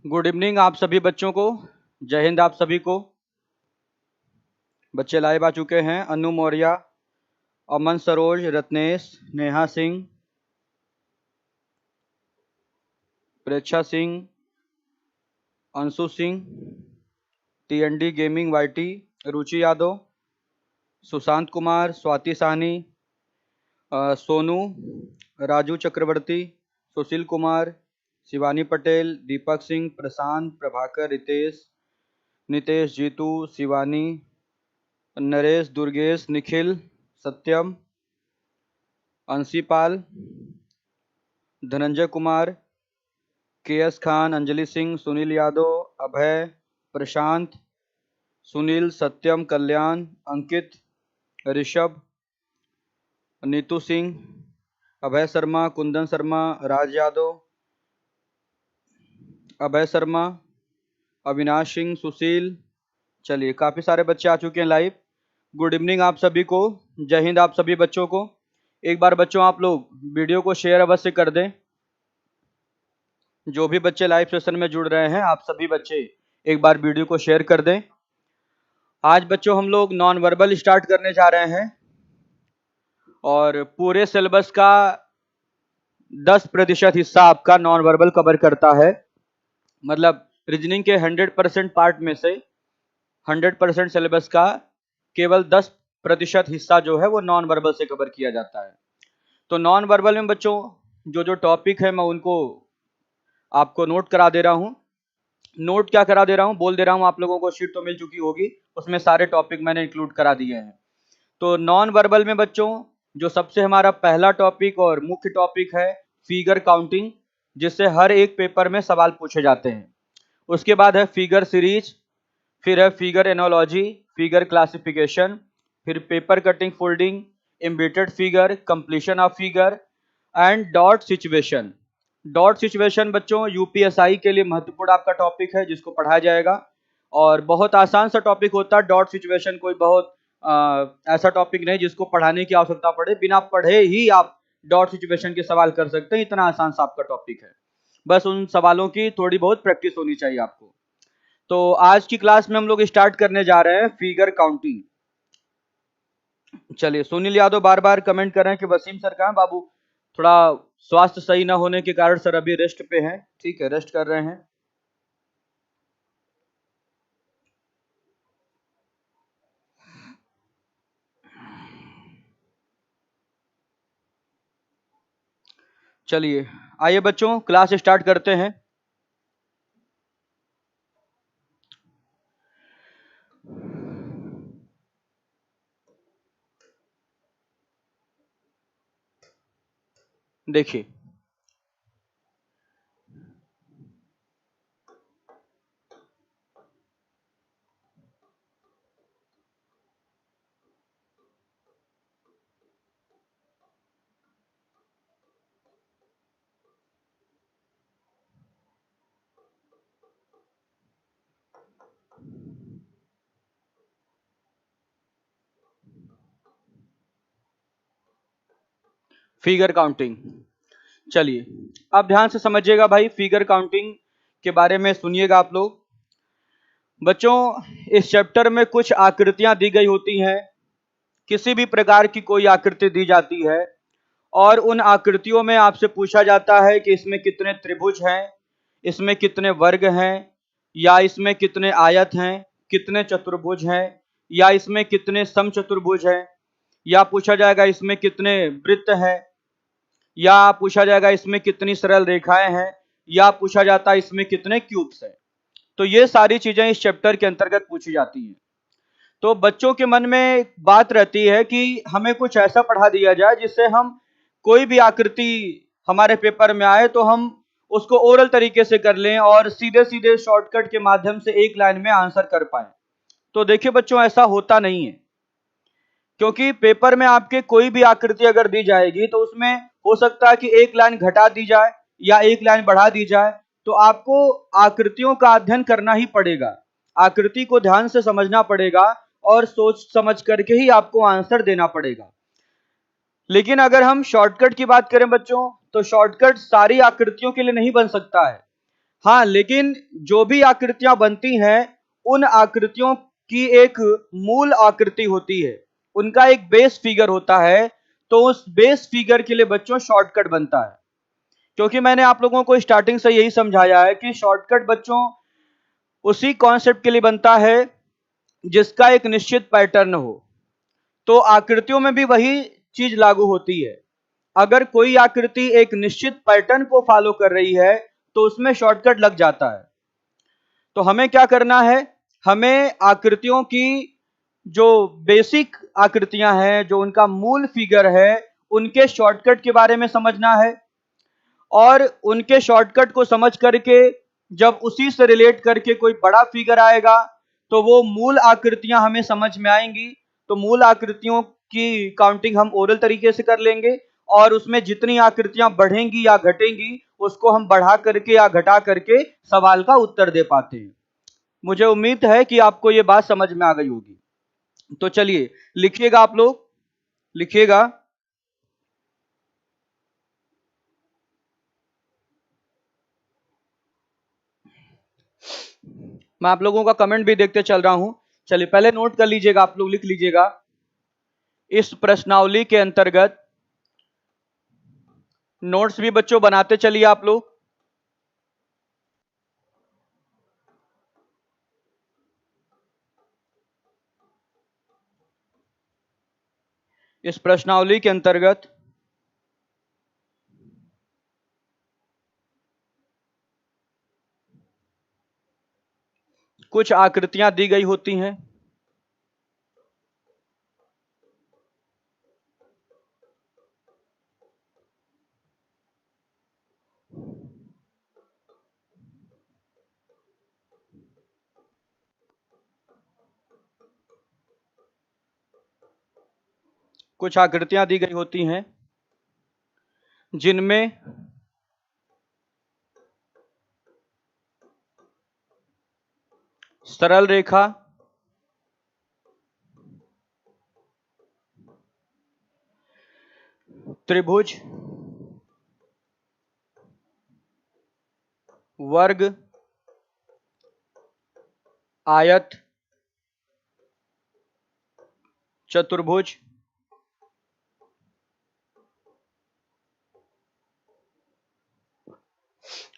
Good evening आप सभी बच्चों को। जय हिंद आप सभी को। बच्चे लाइव आ चुके हैं। Anu Maurya, Aman Saroj, Ratnesh, Neha Singh, Preksha Singh, Anshu Singh, TND gaming YT, Ruchi Yadav, Sushant Kumar, Swati Sahni, Sonu, Raju Chakraborty, Sushil Kumar, Shivani Patel, Deepak Singh, Prashant, Prabhakar, Ritesh, Nitesh, Jitu, Shivani, Naresh, Durgesh, Nikhil, Satyam, Anshipal, Dhananjay Kumar, KS Khan, Anjali Singh, Sunil Yadav, Abhay, Prashant, Sunil, Satyam, Kalyan, Ankit, Rishabh, Neetu Singh, Abhay Sharma, Kundan Sharma, Raj Yadav, Abhay Sharma, Avinash Singh, सुशील। चलिए काफ़ी सारे बच्चे आ चुके हैं लाइव। गुड इवनिंग आप सभी को। जय हिंद आप सभी बच्चों को। एक बार बच्चों आप लोग वीडियो को शेयर अवश्य कर दें। जो भी बच्चे लाइव सेशन में जुड़ रहे हैं आप सभी बच्चे एक बार वीडियो को शेयर कर दें। आज बच्चों हम लोग नॉन वर्बल स्टार्ट करने जा रहे हैं और पूरे सिलेबस का 10% हिस्सा आपका नॉन वर्बल कवर करता है। मतलब रीजनिंग के 100% पार्ट में से 100% सिलेबस का केवल 10% हिस्सा जो है वो नॉन वर्बल से कवर किया जाता है। तो नॉन वर्बल में बच्चों जो जो टॉपिक है मैं उनको आपको नोट करा दे रहा हूँ। नोट क्या करा दे रहा हूँ, बोल दे रहा हूँ। आप लोगों को शीट तो मिल चुकी होगी, उसमें सारे टॉपिक मैंने इंक्लूड करा दिए हैं। तो नॉन वर्बल में बच्चों जो सबसे हमारा पहला टॉपिक और मुख्य टॉपिक है फिगर काउंटिंग, जिससे हर एक पेपर में सवाल पूछे जाते हैं। उसके बाद है फिगर सीरीज, फिर है फिगर एनोलॉजी, फिगर क्लासिफिकेशन, फिर paper cutting folding, embedded figure, completion of figure and dot situation. Dot situation बच्चों UPSI के लिए महत्वपूर्ण आपका टॉपिक है जिसको पढ़ाया जाएगा और बहुत आसान सा टॉपिक होता है। डॉट सिचुएशन कोई बहुत ऐसा टॉपिक नहीं जिसको पढ़ाने की आवश्यकता पड़े, बिना पढ़े ही आप डॉट सिचुएशन के सवाल कर सकते हैं। इतना आसान सा आपका टॉपिक है, बस उन सवालों की थोड़ी बहुत प्रैक्टिस होनी चाहिए आपको। तो आज की क्लास में हम लोग स्टार्ट करने जा रहे हैं फिगर काउंटिंग। चलिए, सुनील यादव बार बार कमेंट कर रहे हैं कि वसीम सर कहाँ बाबू, थोड़ा स्वास्थ्य सही ना होने के कारण सर अभी रेस्ट पे हैं। ठीक है, रेस्ट कर रहे हैं। चलिए आइए बच्चों क्लास स्टार्ट करते हैं। देखिए फिगर काउंटिंग। चलिए अब ध्यान से समझिएगा भाई, फिगर काउंटिंग के बारे में सुनिएगा आप लोग। बच्चों इस चैप्टर में कुछ आकृतियां दी गई होती हैं। किसी भी प्रकार की कोई आकृति दी जाती है और उन आकृतियों में आपसे पूछा जाता है कि इसमें कितने त्रिभुज हैं, इसमें कितने वर्ग हैं, या इसमें कितने आयत हैं, कितने चतुर्भुज हैं, या इसमें कितने समचतुर्भुज हैं, या पूछा जाएगा इसमें कितने वृत्त हैं, या पूछा जाएगा इसमें कितनी सरल रेखाएं हैं, या पूछा जाता है इसमें कितने क्यूब्स हैं। तो ये सारी चीजें इस चैप्टर के अंतर्गत पूछी जाती हैं। तो बच्चों के मन में बात रहती है कि हमें कुछ ऐसा पढ़ा दिया जाए जिससे हम कोई भी आकृति हमारे पेपर में आए तो हम उसको ओरल तरीके से कर लें और सीधे सीधे शॉर्टकट के माध्यम से एक लाइन में आंसर कर पाए। तो देखिए बच्चों, ऐसा होता नहीं है, क्योंकि पेपर में आपके कोई भी आकृति अगर दी जाएगी तो उसमें हो सकता है कि एक लाइन घटा दी जाए या एक लाइन बढ़ा दी जाए। तो आपको आकृतियों का अध्ययन करना ही पड़ेगा, आकृति को ध्यान से समझना पड़ेगा और सोच समझ करके ही आपको आंसर देना पड़ेगा। लेकिन अगर हम शॉर्टकट की बात करें बच्चों, तो शॉर्टकट सारी आकृतियों के लिए नहीं बन सकता है। हाँ, लेकिन जो भी आकृतियां बनती हैं, उन आकृतियों की एक मूल आकृति होती है, उनका एक बेस फिगर होता है। तो उस बेस फिगर के लिए बच्चों शॉर्टकट बनता है। क्योंकि मैंने आप लोगों को स्टार्टिंग से यही समझाया है कि शॉर्टकट बच्चों उसी कॉन्सेप्ट के लिए बनता है जिसका एक निश्चित पैटर्न हो। तो आकृतियों में भी वही चीज लागू होती है। अगर कोई आकृति एक निश्चित पैटर्न को फॉलो कर रही है तो उसमें शॉर्टकट लग जाता है। तो हमें क्या करना है, हमें आकृतियों की जो बेसिक आकृतियां हैं, जो उनका मूल फिगर है, उनके शॉर्टकट के बारे में समझना है। और उनके शॉर्टकट को समझ करके जब उसी से रिलेट करके कोई बड़ा फिगर आएगा तो वो मूल आकृतियां हमें समझ में आएंगी। तो मूल आकृतियों की काउंटिंग हम ओरल तरीके से कर लेंगे और उसमें जितनी आकृतियां बढ़ेंगी या घटेंगी उसको हम बढ़ा करके या घटा करके सवाल का उत्तर दे पाते हैं। मुझे उम्मीद है कि आपको ये बात समझ में आ गई होगी। तो चलिए लिखिएगा, आप लोग लिखिएगा। मैं आप लोगों का कमेंट भी देखते चल रहा हूं। चलिए पहले नोट कर लीजिएगा, आप लोग लिख लीजिएगा। इस प्रश्नावली के अंतर्गत नोट्स भी बच्चों बनाते चलिए आप लोग। इस प्रश्नावली के अंतर्गत कुछ आकृतियां दी गई होती हैं। कुछ आकृतियां दी गई होती हैं जिनमें सरल रेखा, त्रिभुज, वर्ग, आयत, चतुर्भुज,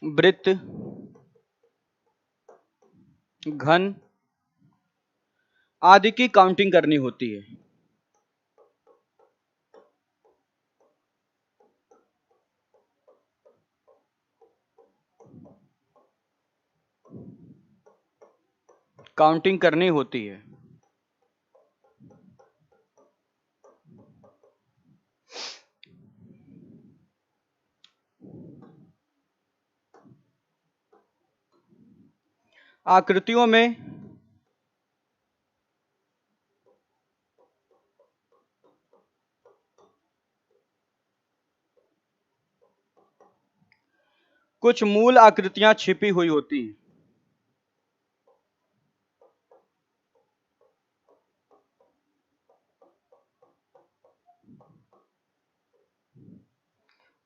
वृत्त, घन आदि की काउंटिंग करनी होती है। काउंटिंग करनी होती है। आकृतियों में कुछ मूल आकृतियां छिपी हुई होती हैं।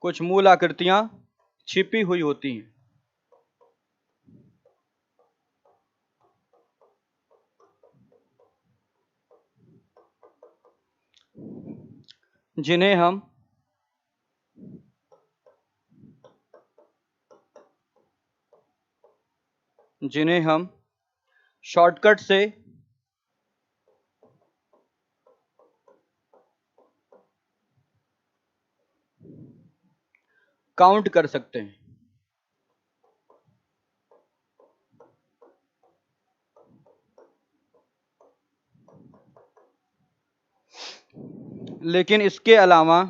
कुछ मूल आकृतियां छिपी हुई होती हैं जिन्हें हम शॉर्टकट से काउंट कर सकते हैं। लेकिन इसके अलावा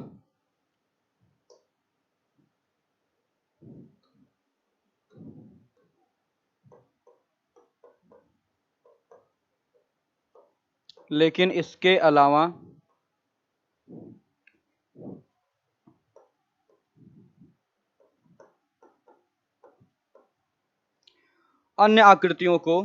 लेकिन इसके अलावा अन्य आकृतियों को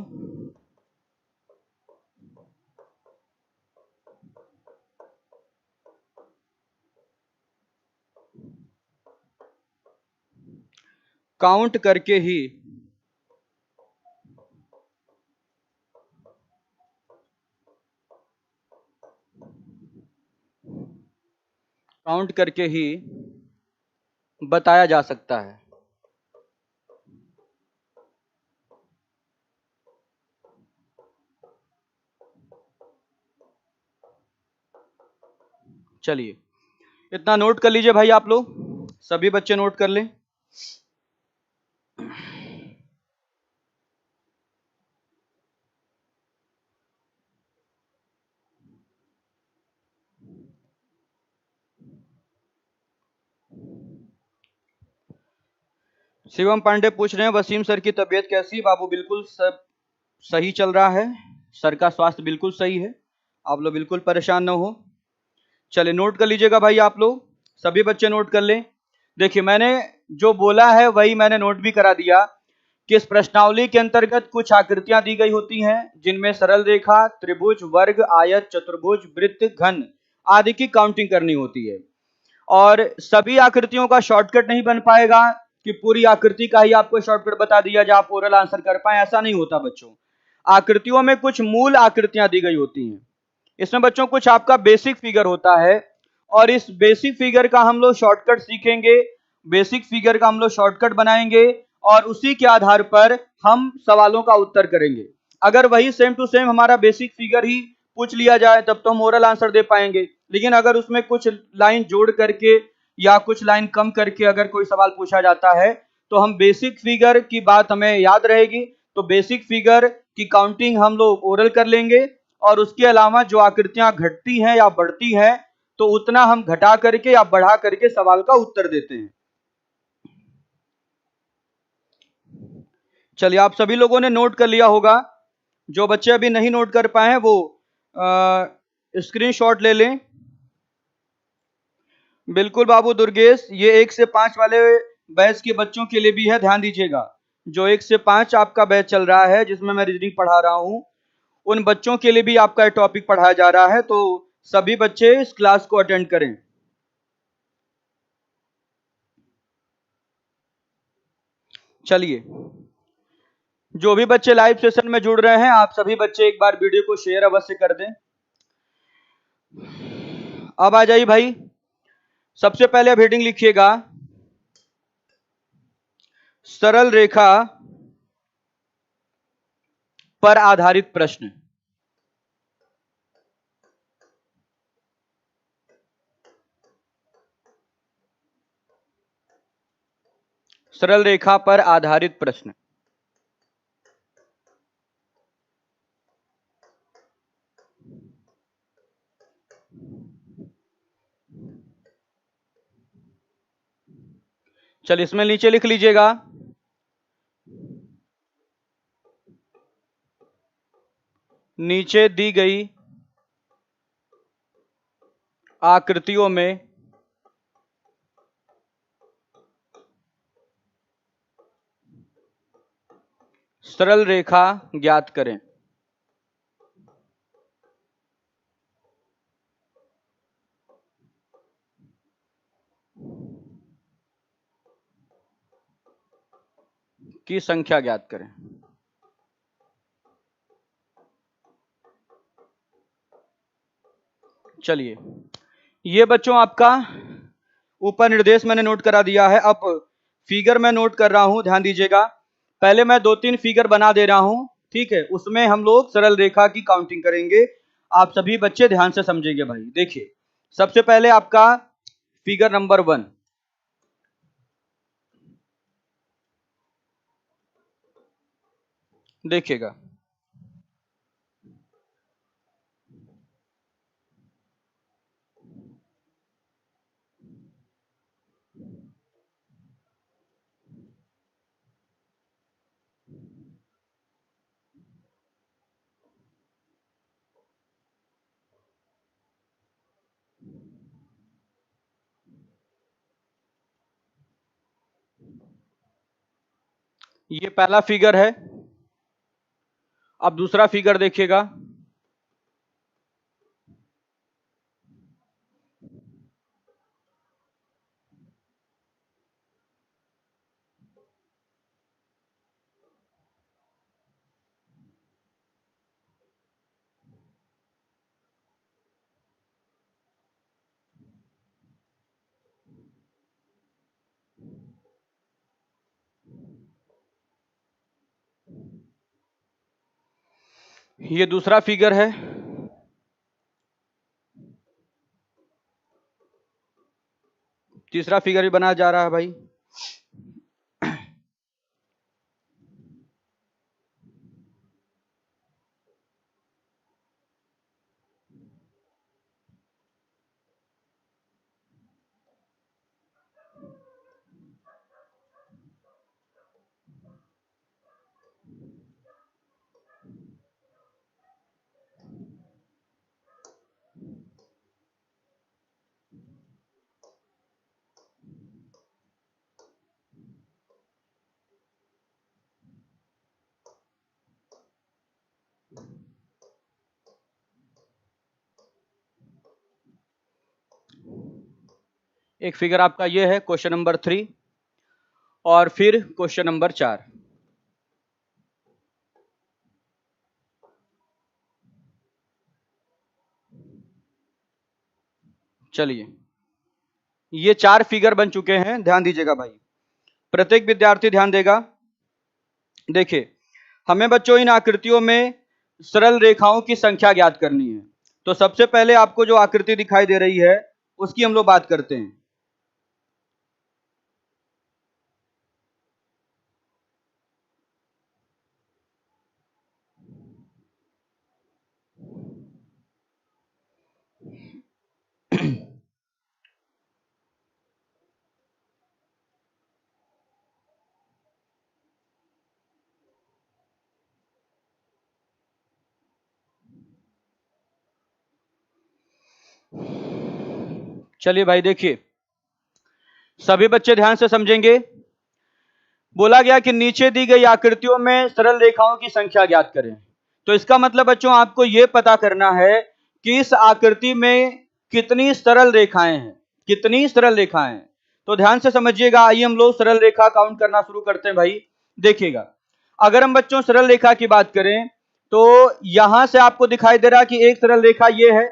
काउंट करके ही बताया जा सकता है। चलिए, इतना नोट कर लीजिए भाई, आप लोग सभी बच्चे नोट कर लें। शिवम पांडे पूछ रहे हैं, वसीम सर की तबीयत कैसी? बाबू बिल्कुल सब सही चल रहा है, सर का स्वास्थ्य बिल्कुल सही है, आप लोग बिल्कुल परेशान न हो। चलिए नोट कर लीजिएगा भाई, आप लोग सभी बच्चे नोट कर लें। देखिए, मैंने जो बोला है वही मैंने नोट भी करा दिया कि इस प्रश्नावली के अंतर्गत कुछ आकृतियां दी गई होती हैं जिनमें सरल रेखा, त्रिभुज, वर्ग, आयत, चतुर्भुज, वृत्त, घन आदि की काउंटिंग करनी होती है। और सभी आकृतियों का शॉर्टकट नहीं बन पाएगा कि पूरी आकृति का ही आपको शॉर्टकट बता दिया जाए, आप ओरल आंसर कर पाए, ऐसा नहीं होता बच्चों। आकृतियों में कुछ मूल आकृतियां दी गई होती हैं। इसमें बच्चों कुछ आपका बेसिक फिगर होता है और इस बेसिक फिगर का हम लोग शॉर्टकट सीखेंगे, बेसिक फिगर का हम लोग शॉर्टकट बनाएंगे और उसी के आधार पर हम सवालों का उत्तर करेंगे। अगर वही सेम टू सेम हमारा बेसिक फिगर ही पूछ लिया जाए तब तो हम ओरल आंसर दे पाएंगे, लेकिन अगर उसमें कुछ लाइन जोड़ करके या कुछ लाइन कम करके अगर कोई सवाल पूछा जाता है तो हम बेसिक फिगर की बात हमें याद रहेगी, तो बेसिक फिगर की काउंटिंग हम लोग ओरल कर लेंगे और उसके अलावा जो आकृतियां घटती हैं या बढ़ती हैं तो उतना हम घटा करके या बढ़ा करके सवाल का उत्तर देते हैं। चलिए, आप सभी लोगों ने नोट कर लिया होगा। जो बच्चे अभी नहीं नोट कर पाए हैं वो स्क्रीनशॉट ले लें। बिल्कुल बाबू दुर्गेश, ये 1 से 5 वाले बैच के बच्चों के लिए भी है, ध्यान दीजिएगा। जो 1 से 5 आपका बैच चल रहा है जिसमें मैं रीजनिंग पढ़ा रहा हूं, उन बच्चों के लिए भी आपका टॉपिक पढ़ाया जा रहा है, तो सभी बच्चे इस क्लास को अटेंड करें। चलिए, जो भी बच्चे लाइव सेशन में जुड़ रहे हैं आप सभी बच्चे एक बार वीडियो को शेयर अवश्य कर दें। अब आ जाइए भाई, सबसे पहले अब हेडिंग लिखिएगा, सरल रेखा पर आधारित प्रश्न। सरल रेखा पर आधारित प्रश्न। चलिए, इसमें नीचे लिख लीजिएगा, नीचे दी गई आकृतियों में सरल रेखा ज्ञात करें। की संख्या ज्ञात करें। चलिए, ये बच्चों आपका ऊपर निर्देश मैंने नोट करा दिया है। अब फिगर मैं नोट कर रहा हूं, ध्यान दीजिएगा। पहले मैं 2-3 फिगर बना दे रहा हूं, ठीक है, उसमें हम लोग सरल रेखा की काउंटिंग करेंगे। आप सभी बच्चे ध्यान से समझेंगे भाई। देखिए, सबसे पहले आपका फिगर नंबर 1 देखिएगा। ये पहला फिगर है। अब दूसरा फिगर देखिएगा। ये दूसरा फिगर है। तीसरा फिगर भी बनाया जा रहा है भाई। एक फिगर आपका ये है क्वेश्चन नंबर 3 और फिर क्वेश्चन नंबर 4। चलिए, ये 4 फिगर बन चुके हैं, ध्यान दीजिएगा भाई। प्रत्येक विद्यार्थी ध्यान देगा। देखिए, हमें बच्चों इन आकृतियों में सरल रेखाओं की संख्या ज्ञात करनी है। तो सबसे पहले आपको जो आकृति दिखाई दे रही है उसकी हम लोग बात करते हैं। चलिए भाई, देखिए, सभी बच्चे ध्यान से समझेंगे। बोला गया कि नीचे दी गई आकृतियों में सरल रेखाओं की संख्या ज्ञात करें। तो इसका मतलब बच्चों आपको यह पता करना है कि इस आकृति में कितनी सरल रेखाएं हैं, कितनी सरल रेखाएं हैं। तो ध्यान से समझिएगा। आइए हम लोग सरल रेखा काउंट करना शुरू करते हैं भाई। देखिएगा, अगर हम बच्चों सरल रेखा की बात करें तो यहां से आपको दिखाई दे रहा कि एक सरल रेखा ये है।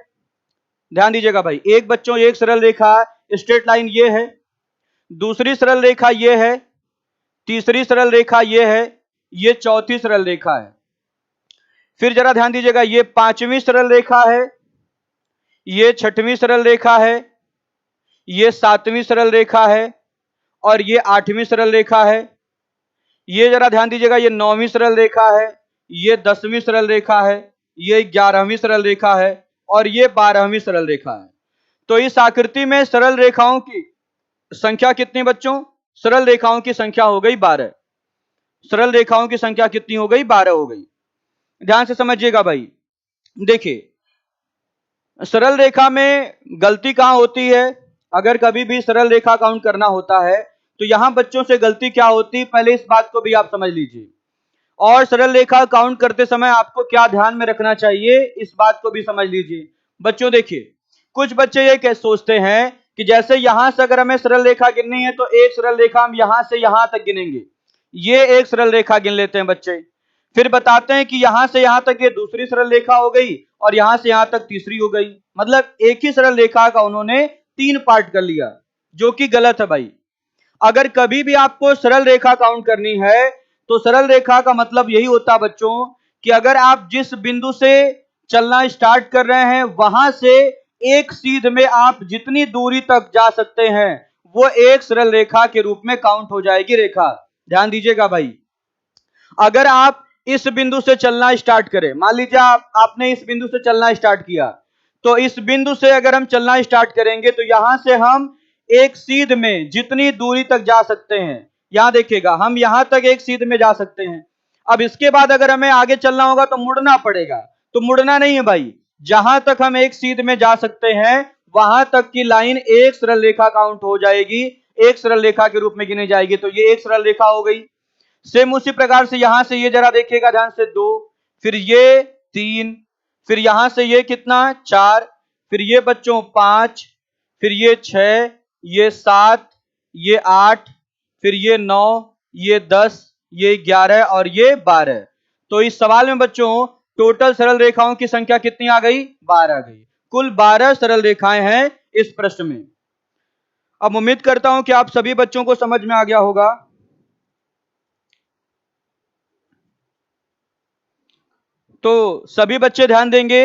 ध्यान दीजिएगा भाई, एक बच्चों एक सरल रेखा स्ट्रेट लाइन ये है। दूसरी सरल रेखा ये है। तीसरी सरल रेखा ये है। ये चौथी सरल रेखा है। फिर जरा ध्यान दीजिएगा, ये पांचवी सरल रेखा है। ये छठवीं सरल रेखा है। ये सातवीं सरल रेखा है और ये आठवीं सरल रेखा है। ये जरा ध्यान दीजिएगा, ये नौवीं सरल रेखा है। ये 10वीं सरल रेखा है। ये 11वीं सरल रेखा है और ये 12वीं सरल रेखा है। तो इस आकृति में सरल रेखाओं की संख्या कितनी बच्चों? सरल रेखाओं की संख्या हो गई 12। सरल रेखाओं की संख्या कितनी हो गई? 12 हो गई। ध्यान से समझिएगा भाई। देखिए, सरल रेखा में गलती कहां होती है? अगर कभी भी सरल रेखा काउंट करना होता है तो यहां बच्चों से गलती क्या होती है, पहले इस बात को भी आप समझ लीजिए। और सरल रेखा काउंट करते समय आपको क्या ध्यान में रखना चाहिए, इस बात को भी समझ लीजिए। बच्चों देखिए, कुछ बच्चे ये क्या सोचते हैं कि जैसे यहां से अगर हमें सरल रेखा गिननी है तो एक सरल रेखा हम यहां से यहां तक गिनेंगे। ये एक सरल रेखा गिन लेते हैं बच्चे। फिर बताते हैं कि यहां से यहां तक ये दूसरी सरल रेखा हो गई और यहां से यहां तक तीसरी हो गई। मतलब एक ही सरल रेखा का उन्होंने 3 पार्ट कर लिया, जो कि गलत है भाई। अगर कभी भी आपको सरल रेखा काउंट करनी है तो सरल रेखा का मतलब यही होता है बच्चों कि अगर आप जिस बिंदु से चलना स्टार्ट कर रहे हैं वहां से एक सीध में आप जितनी दूरी तक जा सकते हैं वो एक सरल रेखा के रूप में काउंट हो जाएगी रेखा। ध्यान दीजिएगा भाई, अगर आप इस बिंदु से चलना स्टार्ट करें, मान लीजिए आपने इस बिंदु से चलना स्टार्ट किया, तो इस बिंदु से अगर हम चलना स्टार्ट करेंगे तो यहां से हम एक सीध में जितनी दूरी तक जा सकते हैं, यहां देखिएगा हम यहां तक एक सीध में जा सकते हैं। अब इसके बाद अगर हमें आगे चलना होगा तो मुड़ना पड़ेगा। तो मुड़ना नहीं है भाई, जहां तक हम एक सीध में जा सकते हैं वहां तक की लाइन एक सरल रेखा काउंट हो जाएगी, एक सरल रेखा के रूप में गिनी जाएगी। तो ये एक सरल रेखा हो गई। सेम उसी प्रकार से यहां से ये जरा देखिएगा ध्यान से 2, फिर ये 3, फिर यहां से ये कितना 4, फिर ये बच्चों 5, फिर ये 6, ये 7, ये 8, फिर ये 9, ये 10, ये 11 और ये 12। तो इस सवाल में बच्चों टोटल सरल रेखाओं की संख्या कितनी आ गई? 12 आ गई। कुल 12 सरल रेखाएं हैं इस प्रश्न में। अब उम्मीद करता हूं कि आप सभी बच्चों को समझ में आ गया होगा। तो सभी बच्चे ध्यान देंगे।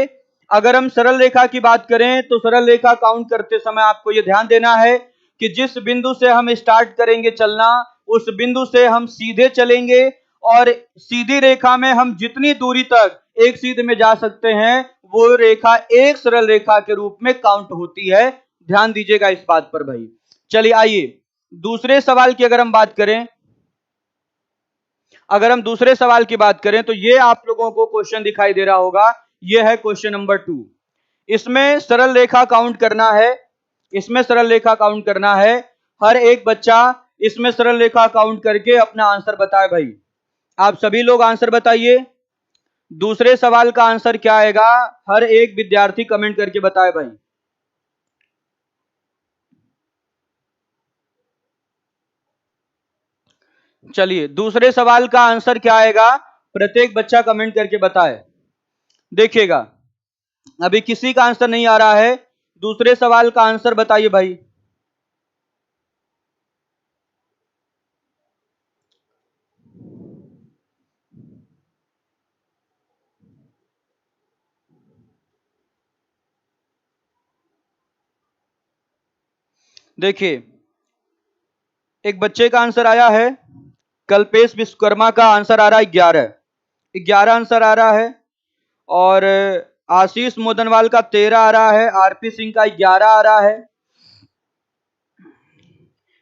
अगर हम सरल रेखा की बात करें तो सरल रेखा काउंट करते समय आपको यह ध्यान देना है कि जिस बिंदु से हम स्टार्ट करेंगे चलना, उस बिंदु से हम सीधे चलेंगे और सीधी रेखा में हम जितनी दूरी तक एक सीध में जा सकते हैं वो रेखा एक सरल रेखा के रूप में काउंट होती है। ध्यान दीजिएगा इस बात पर भाई। चलिए आइए दूसरे सवाल की अगर हम बात करें, अगर हम दूसरे सवाल की बात करें तो ये आप लोगों को क्वेश्चन दिखाई दे रहा होगा। ये है क्वेश्चन नंबर 2। इसमें सरल रेखा काउंट करना है, इसमें सरल रेखा काउंट करना है। हर एक बच्चा इसमें सरल रेखा काउंट करके अपना आंसर बताए भाई। आप सभी लोग आंसर बताइए। दूसरे सवाल का आंसर क्या आएगा? हर एक विद्यार्थी कमेंट करके बताए भाई। चलिए दूसरे सवाल का आंसर क्या आएगा? प्रत्येक बच्चा कमेंट करके बताए। देखिएगा अभी किसी का आंसर नहीं आ रहा है। दूसरे सवाल का आंसर बताइए भाई। देखिए एक बच्चे का आंसर आया है, कल्पेश विश्वकर्मा का आंसर आ रहा है 11 आंसर आ रहा है। और आशीष मोदनवाल का 13 आ रहा है, आरपी सिंह का 11 आ रहा है,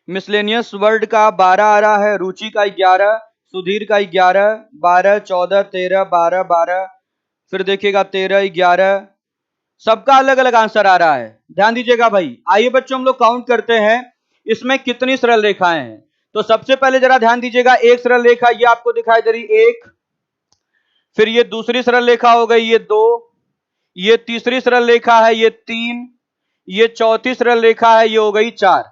मिसलेनियस वर्ल्ड का 12 आ रहा है, रुचि का 11, सुधीर का 11, 12, 14, 13, 12, 12, फिर देखिएगा 13, 11, सबका अलग अलग आंसर आ रहा है। ध्यान दीजिएगा भाई। आइए बच्चों हम लोग काउंट करते हैं इसमें कितनी सरल रेखाएं हैं। तो सबसे पहले जरा ध्यान दीजिएगा, एक सरल रेखा ये आपको दिखाई दे रही 1, फिर ये दूसरी सरल रेखा हो गई ये 2, ये तीसरी सरल रेखा है ये 3, ये चौथी सरल रेखा है ये हो गई 4,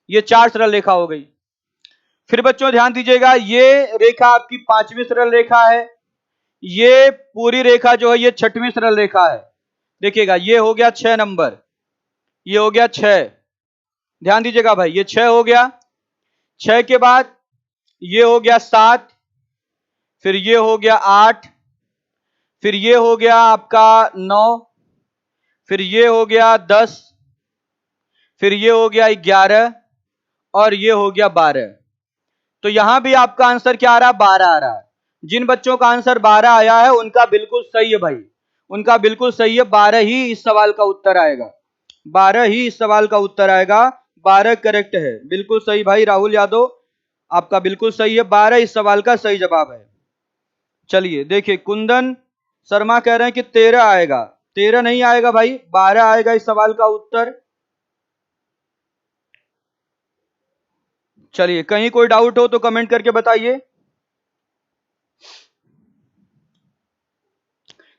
ये 4 सरल रेखा हो गई। फिर बच्चों ध्यान दीजिएगा ये रेखा आपकी 5वीं सरल रेखा है, ये पूरी रेखा जो है ये 6वीं सरल रेखा है। देखिएगा ये हो गया 6 नंबर, ये हो गया 6। ध्यान दीजिएगा भाई ये 6 हो गया। 6 के बाद ये हो गया 7, फिर ये हो गया 8, फिर ये हो गया आपका 9, फिर ये हो गया 10, फिर ये हो गया 11 और ये हो गया 12। तो यहां भी आपका आंसर क्या आ रहा है? 12 आ रहा है। जिन बच्चों का आंसर 12 आया है उनका बिल्कुल सही है भाई, उनका बिल्कुल सही है। 12 ही इस सवाल का उत्तर आएगा, 12 ही इस सवाल का उत्तर आएगा। 12 करेक्ट है, बिल्कुल सही भाई राहुल यादव, आपका बिल्कुल सही है। 12 इस सवाल का सही जवाब है। चलिए देखिए कुंदन शर्मा कह रहे हैं कि 13 आएगा। 13 नहीं आएगा भाई, 12 आएगा इस सवाल का उत्तर। चलिए कहीं कोई डाउट हो तो कमेंट करके बताइए।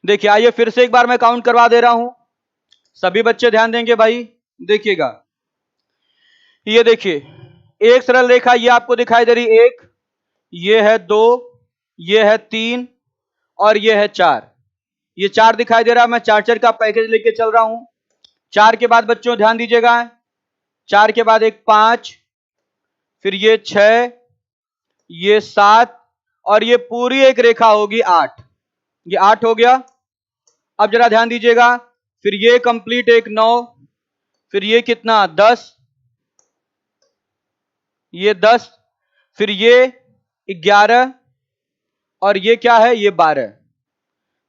देखिए आइए फिर से एक बार मैं काउंट करवा दे रहा हूं, सभी बच्चे ध्यान देंगे भाई। देखिएगा ये देखिए एक सरल रेखा ये आपको दिखाई दे रही 1, ये है 2, ये है 3 और ये है 4। ये 4 दिखाई दे रहा है, मैं 4 का पैकेज लेके चल रहा हूं। 4 के बाद बच्चों ध्यान दीजिएगा, 4 के बाद एक 5, फिर ये 6, ये 7 और ये पूरी एक रेखा होगी 8। ये 8 हो गया। अब जरा ध्यान दीजिएगा, फिर ये कंप्लीट एक 9, फिर ये कितना 10, ये 10, फिर ये 11 और ये क्या है ये 12।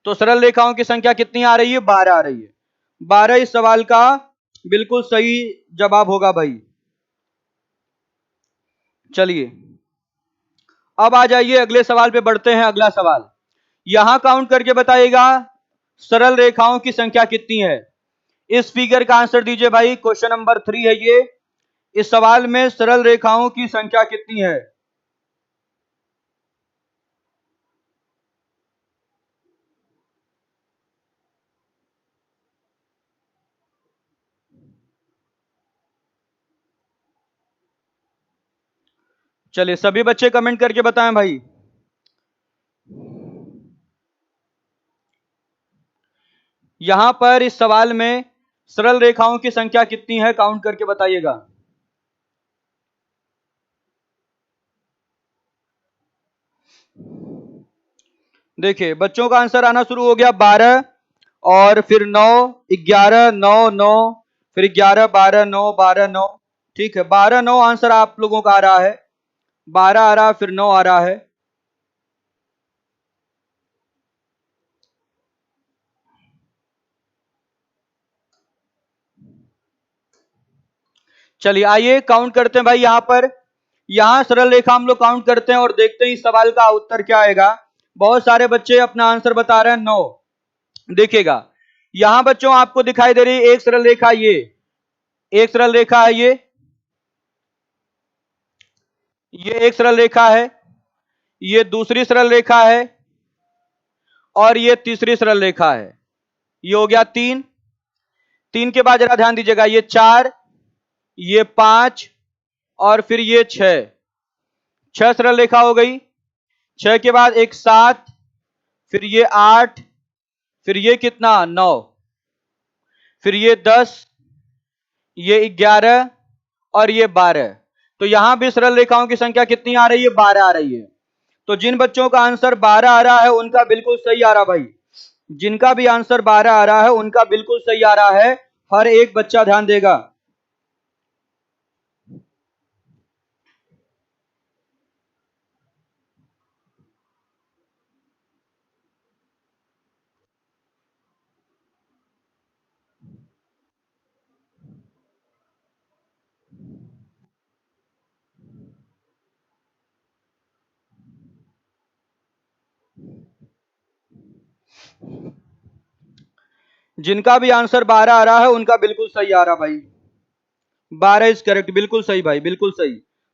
तो सरल रेखाओं की संख्या कितनी आ रही है? 12 आ रही है। 12 इस सवाल का बिल्कुल सही जवाब होगा भाई। चलिए अब आ जाइए अगले सवाल पे बढ़ते हैं। अगला सवाल यहां काउंट करके बताइएगा सरल रेखाओं की संख्या कितनी है। इस फिगर का आंसर दीजिए भाई। क्वेश्चन नंबर 3 है ये। इस सवाल में सरल रेखाओं की संख्या कितनी है? चलिए सभी बच्चे कमेंट करके बताएं भाई। यहां पर इस सवाल में सरल रेखाओं की संख्या कितनी है, काउंट करके बताइएगा। देखिए बच्चों का आंसर आना शुरू हो गया 12 और फिर 9, 11, 9, 9, फिर 11, 12, 9, 12, 9। ठीक है, 12, 9 आंसर आप लोगों का आ रहा है। 12 आ रहा है, फिर 9 आ रहा है। चलिए आइए काउंट करते हैं भाई। यहां पर यहां सरल रेखा हम लोग काउंट करते हैं और देखते हैं इस सवाल का उत्तर क्या आएगा। बहुत सारे बच्चे अपना आंसर बता रहे हैं 9। देखिएगा यहां बच्चों आपको दिखाई दे रही है एक सरल रेखा, ये एक सरल रेखा है, ये एक सरल रेखा है, ये दूसरी सरल रेखा है और ये तीसरी सरल रेखा है। ये हो गया 3। 3 के बाद जरा ध्यान दीजिएगा, ये 4, ये 5 और फिर ये 6। 6 सरल रेखा हो गई। 6 के बाद एक 7, फिर ये 8, फिर ये कितना 9, फिर ये 10, ये 11 और ये 12। तो यहां भी सरल रेखाओं की संख्या कितनी आ रही है, 12 आ रही है। तो जिन बच्चों का आंसर 12 आ रहा है उनका बिल्कुल सही आ रहा भाई। जिनका भी आंसर 12 आ रहा है उनका बिल्कुल सही आ रहा है। हर एक बच्चा ध्यान देगा। जिनका भी आंसर 12 आ रहा है उनका बिल्कुल सही आ रहा भाई। 12 इज करेक्ट, बिल्कुल सही भाई, बिल्कुल सही।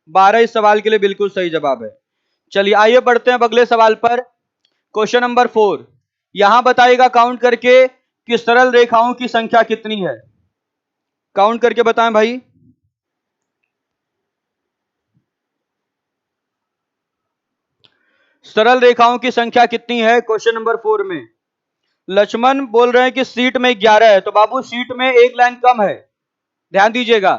12 इस सवाल के लिए बिल्कुल सही जवाब है। चलिए आइए बढ़ते हैं अगले सवाल पर। Question number 4। यहां बताइएगा काउंट करके कि सरल रेखाओं की संख्या कितनी है। काउंट करके बताएं भाई। सरल रेखाओं की संख्या कितनी है क्वेश्चन नंबर 4 में। लक्ष्मण बोल रहे हैं कि सीट में 11 है, तो बाबू सीट में एक लाइन कम है। ध्यान दीजिएगा,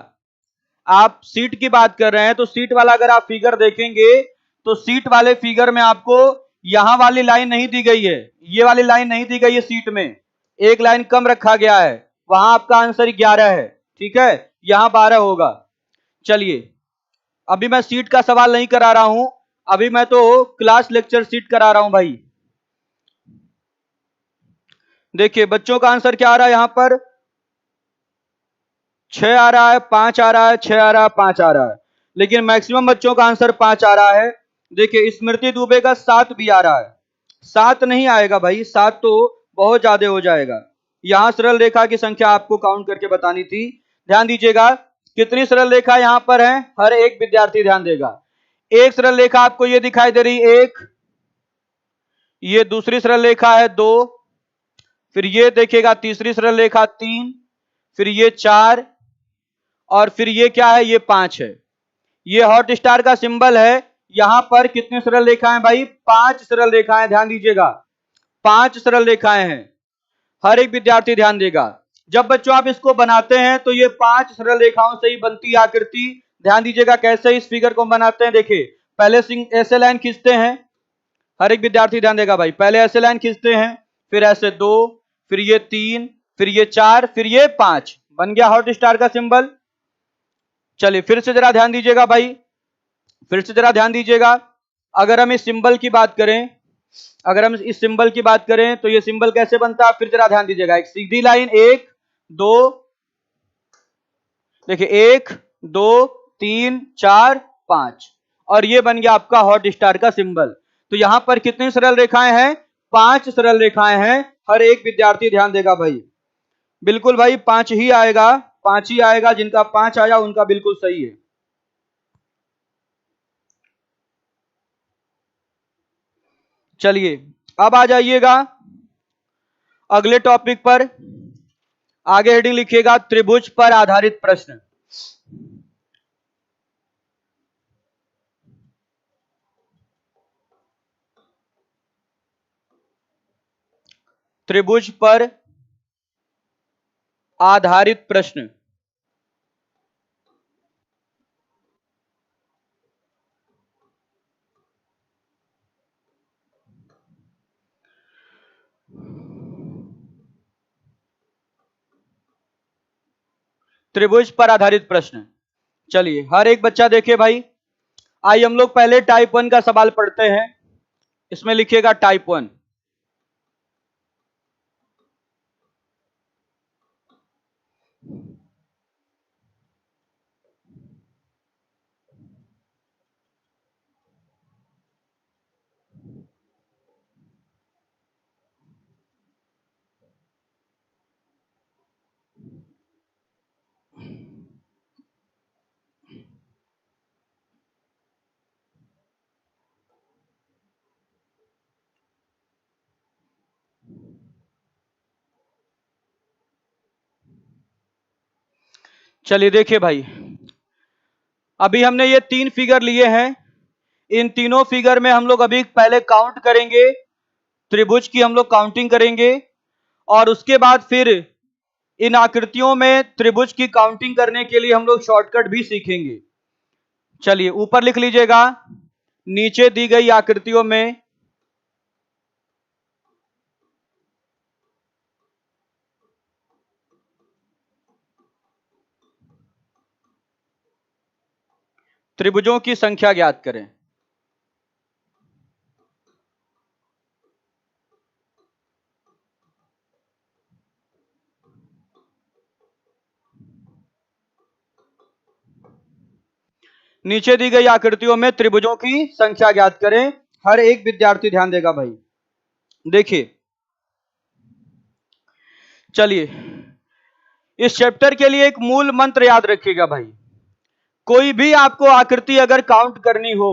आप सीट की बात कर रहे हैं तो सीट वाला अगर आप फिगर देखेंगे तो सीट वाले फिगर में आपको यहां वाली लाइन नहीं दी गई है, ये वाली लाइन नहीं दी गई है। सीट में एक लाइन कम रखा गया है, वहां आपका आंसर 11 है। ठीक है, यहां 12 होगा। चलिए अभी मैं सीट का सवाल नहीं करा रहा हूं, अभी मैं तो क्लास लेक्चर सीट करा रहा हूं भाई। देखिए बच्चों का आंसर क्या आ रहा है, यहां पर 6 आ रहा है, 5 आ रहा है, 6 आ रहा है, 5 आ रहा है, लेकिन मैक्सिमम बच्चों का आंसर 5 आ रहा है। देखिए स्मृति दुबे का 7 भी आ रहा है। 7 नहीं आएगा भाई, 7 तो बहुत ज्यादा हो जाएगा। यहां सरल रेखा की संख्या आपको काउंट करके बतानी थी। ध्यान दीजिएगा कितनी सरल रेखा यहां पर है, हर एक विद्यार्थी ध्यान देगा। एक सरल रेखा आपको ये दिखाई दे रही, एक, ये दूसरी सरल रेखा है 2, फिर ये देखिएगा तीसरी सरल रेखा 3, फिर ये 4 और फिर ये क्या है, ये 5 है। ये हॉट स्टार का सिंबल है। यहां पर कितनी सरल रेखाएं भाई, 5 सरल रेखाएं। ध्यान दीजिएगा 5 सरल रेखाएं हैं। हर एक विद्यार्थी ध्यान देगा। जब बच्चों आप इसको बनाते हैं तो ये 5 सरल रेखाओं से ही बनती है आकृति। ध्यान दीजिएगा कैसे इस फिगर को बनाते हैं। देखिए पहले ऐसे लाइन खींचते हैं, हर एक विद्यार्थी ध्यान देगा भाई। पहले ऐसे लाइन खींचते हैं, फिर ऐसे 2, फिर ये 3, फिर ये 4, फिर ये 5, बन गया हॉट स्टार का सिंबल। चलिए फिर से जरा ध्यान दीजिएगा भाई, फिर से जरा ध्यान दीजिएगा। अगर हम इस सिंबल की बात करें, अगर हम इस सिंबल की बात करें तो ये सिंबल कैसे बनता है, फिर जरा ध्यान दीजिएगा। एक सीधी लाइन 1 2, देखिए 1 2 3 4 5, और ये बन गया आपका हॉट स्टार का सिंबल। तो यहां पर कितनी सरल रेखाएं हैं, 5 सरल रेखाएं हैं। हर एक विद्यार्थी ध्यान देगा भाई। बिल्कुल भाई 5 ही आएगा, 5 ही आएगा। जिनका 5 आया उनका बिल्कुल सही है। चलिए अब आ जाइएगा अगले टॉपिक पर। आगे हेडिंग लिखिएगा त्रिभुज पर आधारित प्रश्न। त्रिभुज पर आधारित प्रश्न। त्रिभुज पर आधारित प्रश्न। चलिए हर एक बच्चा देखे भाई। आइए हम लोग पहले टाइप 1 का सवाल पढ़ते हैं। इसमें लिखिएगा टाइप 1। चलिए देखिए भाई, अभी हमने ये 3 फिगर लिए हैं। इन तीनों फिगर में हम लोग अभी पहले काउंट करेंगे, त्रिभुज की हम लोग काउंटिंग करेंगे, और उसके बाद फिर इन आकृतियों में त्रिभुज की काउंटिंग करने के लिए हम लोग शॉर्टकट भी सीखेंगे। चलिए ऊपर लिख लीजिएगा, नीचे दी गई आकृतियों में त्रिभुजों की संख्या ज्ञात करें। नीचे दी गई आकृतियों में त्रिभुजों की संख्या ज्ञात करें। हर एक विद्यार्थी ध्यान देगा भाई। देखिए चलिए, इस चैप्टर के लिए एक मूल मंत्र याद रखिएगा भाई। कोई भी आपको आकृति अगर काउंट करनी हो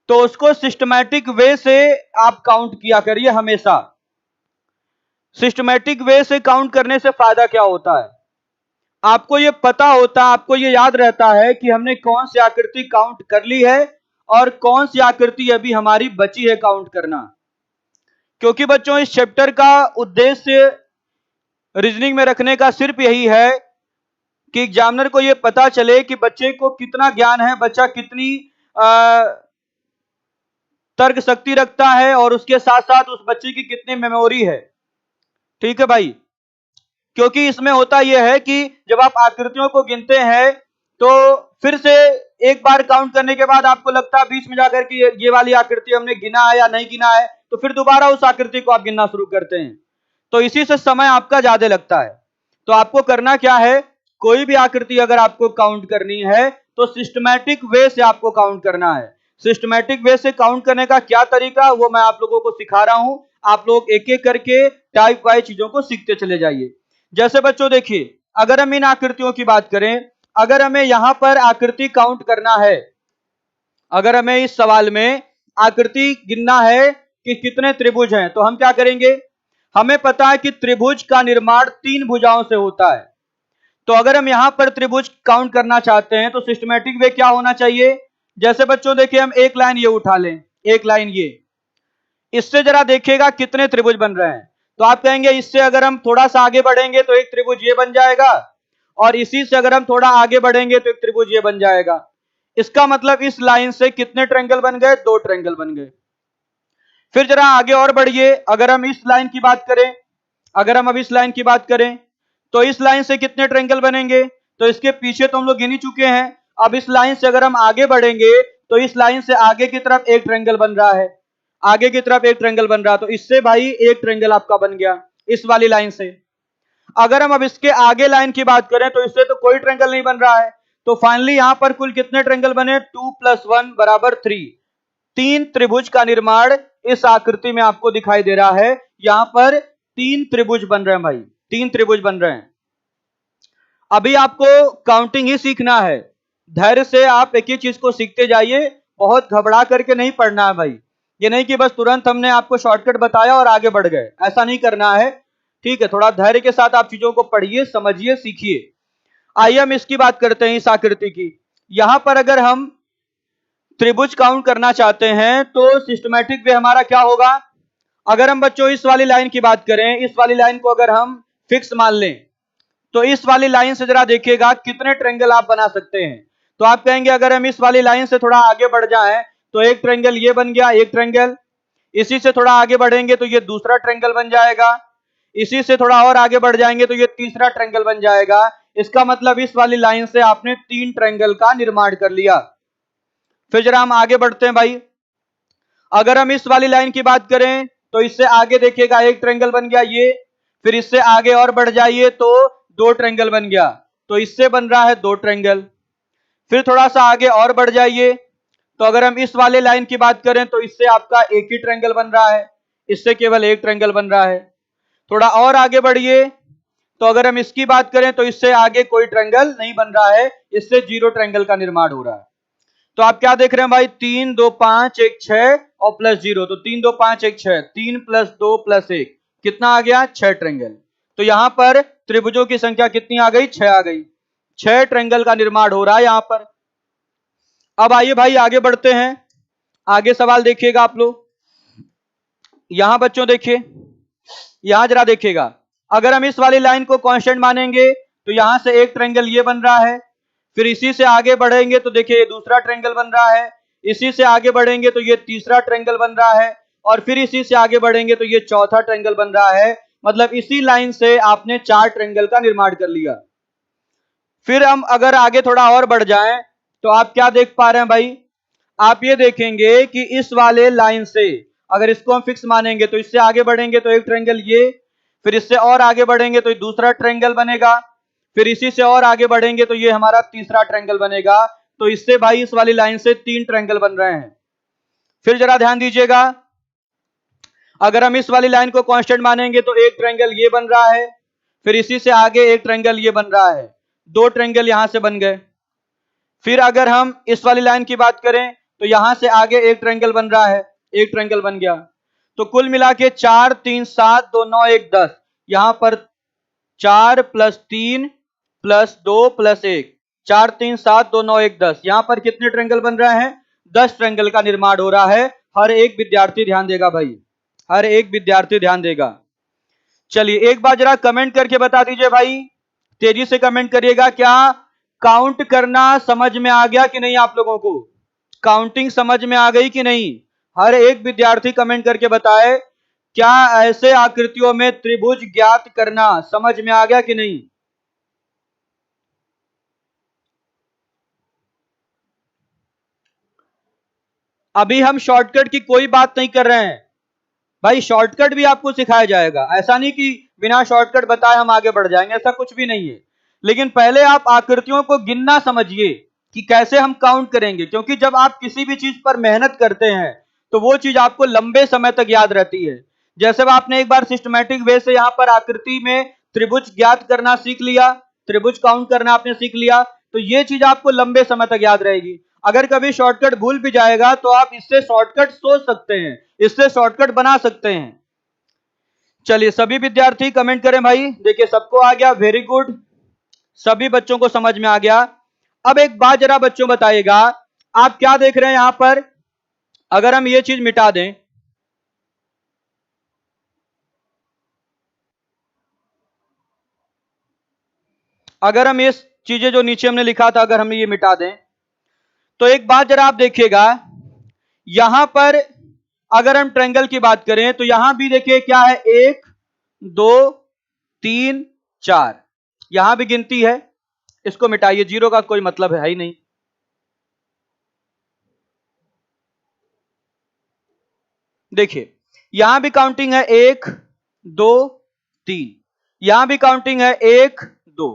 तो उसको सिस्टमैटिक वे से आप काउंट किया करिए हमेशा। सिस्टमैटिक वे से काउंट करने से फायदा क्या होता है, आपको ये पता होता है, आपको ये याद रहता है कि हमने कौन सी आकृति काउंट कर ली है और कौन सी आकृति अभी हमारी बची है काउंट करना। क्योंकि बच्चों इस चैप्टर का उद्देश्य रीजनिंग में रखने का सिर्फ यही है कि एग्जामिनर को यह पता चले कि बच्चे को कितना ज्ञान है, बच्चा कितनी तर्क शक्ति रखता है, और उसके साथ साथ उस बच्चे की कितनी मेमोरी है। ठीक है भाई, क्योंकि इसमें होता यह है कि जब आप आकृतियों को गिनते हैं तो फिर से एक बार काउंट करने के बाद आपको लगता है बीच में जाकर कि ये वाली आकृति हमने गिना है या नहीं गिना है, तो फिर दोबारा उस आकृति को आप गिनना शुरू करते हैं। तो इसी से समय आपका ज्यादा लगता है। तो आपको करना क्या है, कोई भी आकृति अगर आपको काउंट करनी है तो सिस्टमैटिक वे से आपको काउंट करना है। सिस्टमैटिक वे से काउंट करने का क्या तरीका, वो मैं आप लोगों को सिखा रहा हूं। आप लोग एक एक करके टाइप वाइज चीजों को सीखते चले जाइए। जैसे बच्चों देखिए, अगर हम इन आकृतियों की बात करें, अगर हमें यहां पर आकृति काउंट करना है, अगर हमें इस सवाल में आकृति गिनना है कि कितने त्रिभुज हैं, तो हम क्या करेंगे, हमें पता है कि त्रिभुज का निर्माण 3 भुजाओं से होता है। तो अगर हम यहां पर त्रिभुज काउंट करना चाहते हैं तो सिस्टमैटिक वे क्या होना चाहिए। जैसे बच्चों देखिए, हम एक लाइन ये उठा लें, एक लाइन ये, इससे जरा देखिएगा कितने त्रिभुज बन रहे हैं। तो आप कहेंगे इससे अगर हम थोड़ा सा आगे बढ़ेंगे तो एक त्रिभुज ये बन जाएगा, और इसी से अगर हम थोड़ा आगे बढ़ेंगे तो एक त्रिभुज ये बन जाएगा। इसका मतलब इस लाइन से कितने ट्रायंगल बन गए, 2 ट्रायंगल बन गए। फिर जरा आगे और बढ़िए, अगर हम इस लाइन की बात करें, अगर हम अब इस लाइन की बात करें तो इस लाइन से कितने ट्रायंगल बनेंगे, तो इसके पीछे तो हम लोग गिन ही चुके हैं। अब इस लाइन से अगर हम आगे बढ़ेंगे तो इस लाइन से आगे की तरफ एक ट्रायंगल बन रहा है, आगे की तरफ एक ट्रायंगल बन रहा है, तो इससे भाई एक ट्रायंगल आपका बन गया इस वाली लाइन से। अगर हम अब इसके आगे लाइन की बात करें तो इससे तो कोई ट्रायंगल नहीं बन रहा है। तो फाइनली यहां पर कुल कितने ट्रायंगल बने, 2 + 1 = 3। 3 त्रिभुज का निर्माण इस आकृति में आपको दिखाई दे रहा है। यहां पर 3 त्रिभुज बन रहे हैं भाई, 3 त्रिभुज बन रहे हैं। अभी आपको काउंटिंग ही सीखना है, धैर्य से आप एक एक चीज को सीखते जाइए, बहुत घबरा करके नहीं पढ़ना है भाई। ये नहीं कि बस तुरंत हमने आपको शॉर्टकट बताया और आगे बढ़ गए, ऐसा नहीं करना है। ठीक है, थोड़ा धैर्य के साथ आप चीजों को पढ़िए, समझिए, सीखिए। आइए हम इसकी बात करते हैं, इस आकृति की। यहां पर अगर हम त्रिभुज काउंट करना चाहते हैं तो सिस्टमैटिक वे हमारा क्या होगा, अगर हम बच्चों इस वाली लाइन की बात करें, इस वाली लाइन को अगर हम फिक्स मान लें तो इस वाली लाइन से जरा देखिएगा कितने ट्रायंगल आप बना सकते हैं। तो आप कहेंगे अगर हम इस वाली लाइन से थोड़ा आगे बढ़ जाएं तो एक ट्रायंगल ये बन गया, एक ट्रायंगल, इसी से थोड़ा आगे बढ़ेंगे तो ये दूसरा ट्रायंगल बन जाएगा, इसी से थोड़ा और आगे बढ़ जाएंगे तो ये तीसरा ट्रायंगल बन जाएगा। इसका मतलब इस वाली लाइन से आपने 3 ट्रायंगल का निर्माण कर लिया। फिर जरा हम आगे बढ़ते हैं भाई। अगर हम इस वाली लाइन की बात करें तो इससे आगे देखिएगा एक ट्रायंगल बन गया ये, फिर इससे आगे और बढ़ जाइए तो 2 ट्रायंगल बन गया, तो इससे बन रहा है 2 ट्रायंगल। फिर थोड़ा सा आगे और बढ़ जाइए तो अगर हम इस वाले लाइन की बात करें तो इससे आपका एक ही ट्रायंगल बन रहा है, इससे केवल एक ट्रायंगल बन रहा है। थोड़ा और आगे बढ़िए तो अगर हम इसकी बात करें तो इससे आगे कोई ट्रायंगल नहीं बन रहा है, इससे 0 ट्रायंगल का निर्माण हो रहा है। तो आप क्या देख रहे हैं भाई, 3 2 5 1 6 और प्लस 0, तो 3 2 5 1 6, 3 + 2 + 1 कितना आ गया, 6 ट्रायंगल। तो यहां पर त्रिभुजों की संख्या कितनी आ गई, 6 आ गई। 6 ट्रायंगल का निर्माण हो रहा है यहां पर। अब आइए भाई आगे बढ़ते हैं, आगे सवाल देखिएगा आप लोग। यहां बच्चों देखिए, यहां जरा देखिएगा, अगर हम इस वाली लाइन को कांस्टेंट मानेंगे तो यहां से एक ट्रायंगल ये बन रहा है, फिर इसी से आगे बढ़ेंगे तो देखिए ये दूसरा ट्रायंगल बन रहा है, इसी से आगे बढ़ेंगे तो ये तीसरा ट्रायंगल बन रहा है, और फिर इसी से आगे बढ़ेंगे तो ये चौथा ट्रायंगल बन रहा है। मतलब इसी लाइन से आपने 4 ट्रायंगल का निर्माण कर लिया। फिर हम अगर आगे थोड़ा और बढ़ जाएं तो आप क्या देख पा रहे हैं भाई, आप ये देखेंगे कि इस वाले लाइन से अगर इसको हम फिक्स मानेंगे तो इससे आगे बढ़ेंगे तो एक ट्रायंगल ये, फिर इससे और आगे बढ़ेंगे तो दूसरा ट्रायंगल बनेगा, फिर इसी से और आगे बढ़ेंगे तो ये हमारा तीसरा ट्रायंगल बनेगा। तो इससे भाई इस वाली लाइन से 3 ट्रायंगल बन रहे हैं। फिर जरा ध्यान दीजिएगा, अगर हम इस वाली लाइन को कांस्टेंट मानेंगे तो एक ट्रायंगल ये बन रहा है, फिर इसी से आगे एक ट्रायंगल ये बन रहा है, 2 ट्रायंगल यहां से बन गए। फिर अगर हम इस वाली लाइन की बात करें तो यहां से आगे एक ट्रायंगल बन रहा है, एक ट्रायंगल बन गया। तो कुल मिला के 4 3 7 2 9 1 10, यहां पर 4 + 3 + 2 + 1, 4 3 7 2 9 1 10, यहां पर कितने ट्रायंगल बन रहे हैं, 10 ट्रायंगल का निर्माण हो रहा है। हर एक विद्यार्थी ध्यान देगा भाई, हर एक विद्यार्थी ध्यान देगा। चलिए एक बार जरा कमेंट करके बता दीजिए भाई, तेजी से कमेंट करिएगा, क्या काउंट करना समझ में आ गया कि नहीं, आप लोगों को काउंटिंग समझ में आ गई कि नहीं। हर एक विद्यार्थी कमेंट करके बताए, क्या ऐसे आकृतियों में त्रिभुज ज्ञात करना समझ में आ गया कि नहीं। अभी हम शॉर्टकट की कोई बात नहीं कर रहे हैं भाई, शॉर्टकट भी आपको सिखाया जाएगा, ऐसा नहीं कि बिना शॉर्टकट बताए हम आगे बढ़ जाएंगे, ऐसा कुछ भी नहीं है। लेकिन पहले आप आकृतियों को गिनना समझिए कि कैसे हम काउंट करेंगे, क्योंकि जब आप किसी भी चीज पर मेहनत करते हैं तो वो चीज आपको लंबे समय तक याद रहती है। जैसे आपने एक बार सिस्टमैटिक वे से यहां पर आकृति में त्रिभुज ज्ञात करना सीख लिया, त्रिभुज काउंट करना आपने सीख लिया, तो ये चीज आपको लंबे समय तक याद रहेगी। अगर कभी शॉर्टकट भूल भी जाएगा तो आप इससे शॉर्टकट सोच सकते हैं, इससे शॉर्टकट बना सकते हैं। चलिए सभी विद्यार्थी कमेंट करें भाई, देखिए सबको आ गया, वेरी गुड, सभी बच्चों को समझ में आ गया। अब एक बात जरा बच्चों बताइएगा, आप क्या देख रहे हैं यहां पर, अगर हम ये चीज मिटा दें, अगर हम ये चीजें जो नीचे हमने लिखा था अगर हम ये मिटा दें तो एक बात जरा आप देखिएगा, यहां पर अगर हम ट्रायंगल की बात करें तो यहां भी देखिए क्या है, 1 2 3 4, यहां भी गिनती है, इसको मिटाइए, 0 का कोई मतलब है ही नहीं। देखिए यहां भी काउंटिंग है, 1 2 3, यहां भी काउंटिंग है 1 2।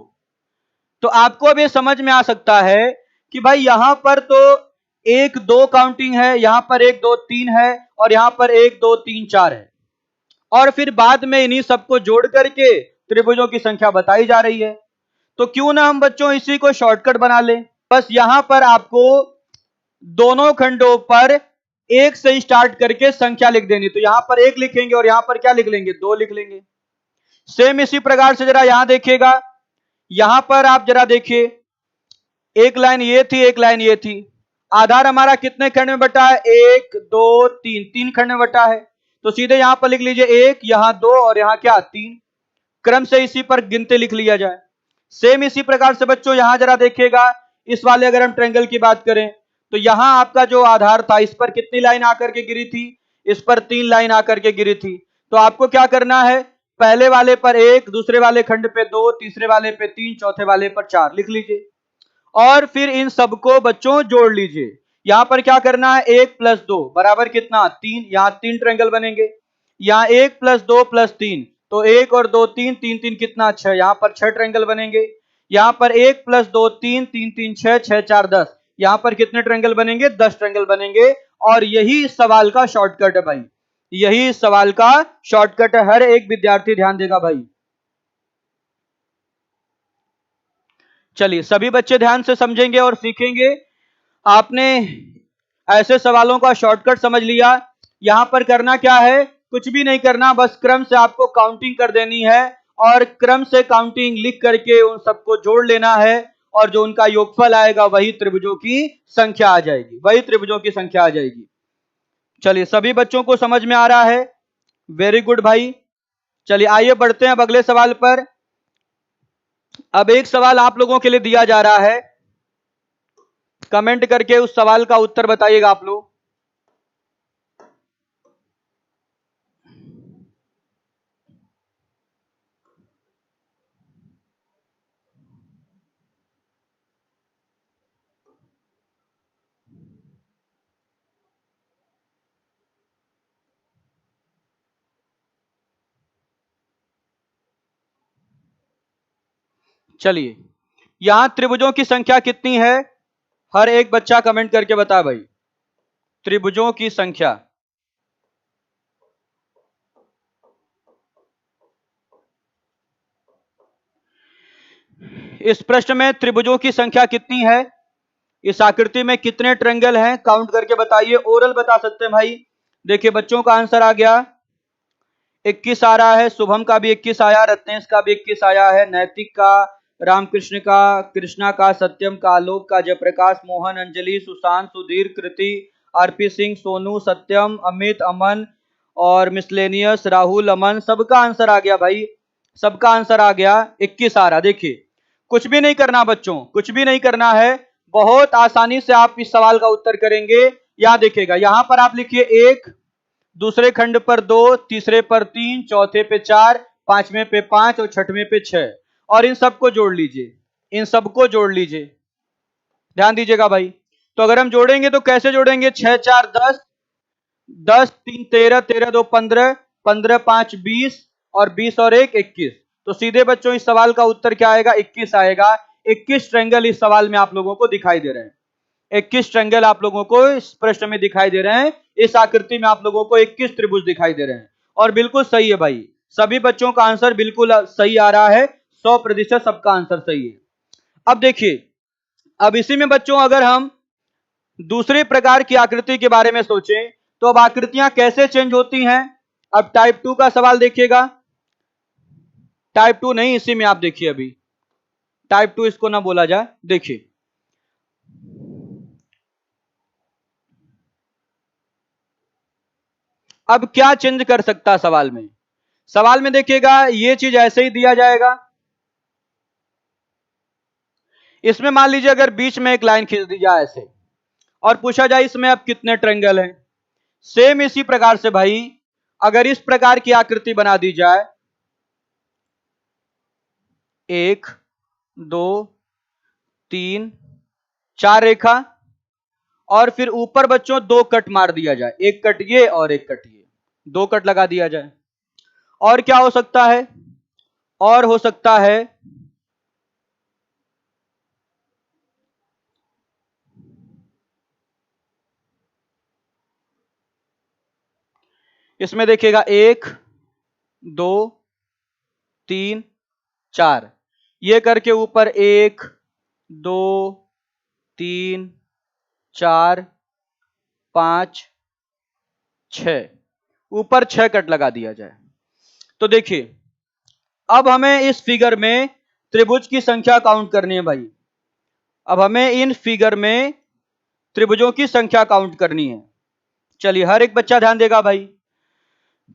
तो आपको अब ये समझ में आ सकता है कि भाई यहां पर तो 1 2 काउंटिंग है, यहां पर 1 2 3 है, और यहां पर 1 2 3 4 है, और फिर बाद में इन्हीं सबको जोड़ करके त्रिभुजों की संख्या बताई जा रही है। तो क्यों ना हम बच्चों इसी को शॉर्टकट बना लें, बस यहां पर आपको दोनों खंडों पर 1 से स्टार्ट करके संख्या लिख देनी, तो यहां पर 1 लिखेंगे और यहां पर क्या लिख लेंगे, 2 लिख लेंगे। सेम इसी प्रकार से जरा यहां देखिएगा, यहां पर आप जरा देखिए, एक लाइन ये थी, एक लाइन ये थी, आधार हमारा कितने खंड में बटा है, 1 2 3, 3 खंड में बटा है। तो सीधे यहां पर लिख लीजिए 1, यहां 2 और यहां क्या 3। क्रम से इसी पर गिनते लिख लिया जाए। सेम इसी प्रकार से बच्चों यहां जरा देखिएगा, इस वाले अगर हम ट्रायंगल की बात करें तो यहां आपका जो आधार था इस पर कितनी लाइन आकर के गिरी थी, इस पर 3 लाइन आकर के गिरी थी। तो आपको क्या करना है, पहले वाले पर 1, दूसरे वाले खंड पे 2, तीसरे वाले पे 3, चौथे वाले पर 4 लिख लीजिए और फिर इन सबको बच्चों जोड़ लीजिए। यहां पर क्या करना है, 1 + 2 बराबर कितना 3, यहां 3 ट्रायंगल बनेंगे। यहां 1 + 2 + 3 तो 1 और 2 3, 3 3 कितना 6, यहां पर 6 ट्रायंगल बनेंगे। यहां पर 1 + 2 3, 3 3 6, 6 4 10, यहां पर कितने ट्रायंगल बनेंगे 10 ट्रायंगल बनेंगे। और यही इस सवाल का शॉर्टकट है भाई, यही इस सवाल का शॉर्टकट है। हर एक विद्यार्थी ध्यान देगा भाई। चलिए सभी बच्चे ध्यान से समझेंगे और सीखेंगे। आपने ऐसे सवालों का शॉर्टकट समझ लिया। यहां पर करना क्या है, कुछ भी नहीं करना, बस क्रम से आपको काउंटिंग कर देनी है और क्रम से काउंटिंग लिख करके उन सबको जोड़ लेना है और जो उनका योगफल आएगा वही त्रिभुजों की संख्या आ जाएगी, वही त्रिभुजों की संख्या आ जाएगी। चलिए सभी बच्चों को समझ में आ रहा है, वेरी गुड भाई। चलिए आइए बढ़ते हैं अब अगले सवाल पर। अब एक सवाल आप लोगों के लिए दिया जा रहा है, कमेंट करके उस सवाल का उत्तर बताइएगा आप लोग। चलिए यहां त्रिभुजों की संख्या कितनी है, हर एक बच्चा कमेंट करके बता भाई। त्रिभुजों की संख्या, इस प्रश्न में त्रिभुजों की संख्या कितनी है, इस आकृति में कितने ट्रायंगल हैं, काउंट करके बताइए। ओरल बता सकते हैं भाई। देखिए बच्चों का आंसर आ गया 21 आ रहा है, शुभम का भी 21 आया, रत्नेश का भी 21 आया है, नैतिक का, रामकृष्ण का, कृष्णा का, सत्यम का, आलोक का, जयप्रकाश, मोहन, अंजलि, सुशांत, सुधीर, कृति, आरपी सिंह, सोनू, सत्यम, अमित, अमन और मिसलेनियस, राहुल, अमन, सबका आंसर आ गया भाई, सबका आंसर आ गया 21 आ रहा। देखिए कुछ भी नहीं करना बच्चों, कुछ भी नहीं करना है, बहुत आसानी से आप इस सवाल का उत्तर करेंगे। यहां देखिएगा, यहां पर आप लिखिए 1, दूसरे खंड पर 2, तीसरे पर 3, चौथे पे 4, पांचवें पे 5 और छठवें पे 6 और इन सबको जोड़ लीजिए, इन सबको जोड़ लीजिए, ध्यान दीजिएगा भाई। तो अगर हम जोड़ेंगे तो कैसे जोड़ेंगे, 6 4 10, 10 3 13, 13 2 15, 15 5 20 और 20 और 1 21। तो सीधे बच्चों इस सवाल का उत्तर क्या आएगा, 21 आएगा। 21 ट्रायंगल इस सवाल में आप लोगों को दिखाई दे रहे हैं, 21 ट्रायंगल आप लोगों को इस प्रश्न में दिखाई दे रहे हैं। इस आकृति में आप लोगों को 21 त्रिभुज दिखाई दे रहे हैं और बिल्कुल सही है भाई, सभी बच्चों का आंसर बिल्कुल सही आ रहा है, 100% सबका आंसर सही है। अब देखिए, अब इसी में बच्चों अगर हम दूसरे प्रकार की आकृति के बारे में सोचें तो अब आकृतियां कैसे चेंज होती हैं। अब टाइप 2 का सवाल देखिएगा, टाइप 2 नहीं, इसी में आप देखिए, अभी टाइप 2 इसको ना बोला जाए। देखिए अब क्या चेंज कर सकता है सवाल में, सवाल में देखिएगा ये चीज ऐसे ही दिया जाएगा, इसमें मान लीजिए अगर बीच में एक लाइन खींच दी जाए ऐसे और पूछा जाए इसमें अब कितने ट्रायंगल हैं। सेम इसी प्रकार से भाई अगर इस प्रकार की आकृति बना दी जाए, 1 2 3 4 रेखा और फिर ऊपर बच्चों 2 कट मार दिया जाए, एक कट ये और एक कट ये, 2 कट लगा दिया जाए। और क्या हो सकता है, और हो सकता है इसमें देखिएगा 1 2 3 4, ये करके ऊपर 1 2 3 4 5 6, ऊपर 6 कट लगा दिया जाए। तो देखिए अब हमें इस फिगर में त्रिभुज की संख्या काउंट करनी है भाई, अब हमें इन फिगर में त्रिभुजों की संख्या काउंट करनी है। चलिए हर एक बच्चा ध्यान देगा भाई।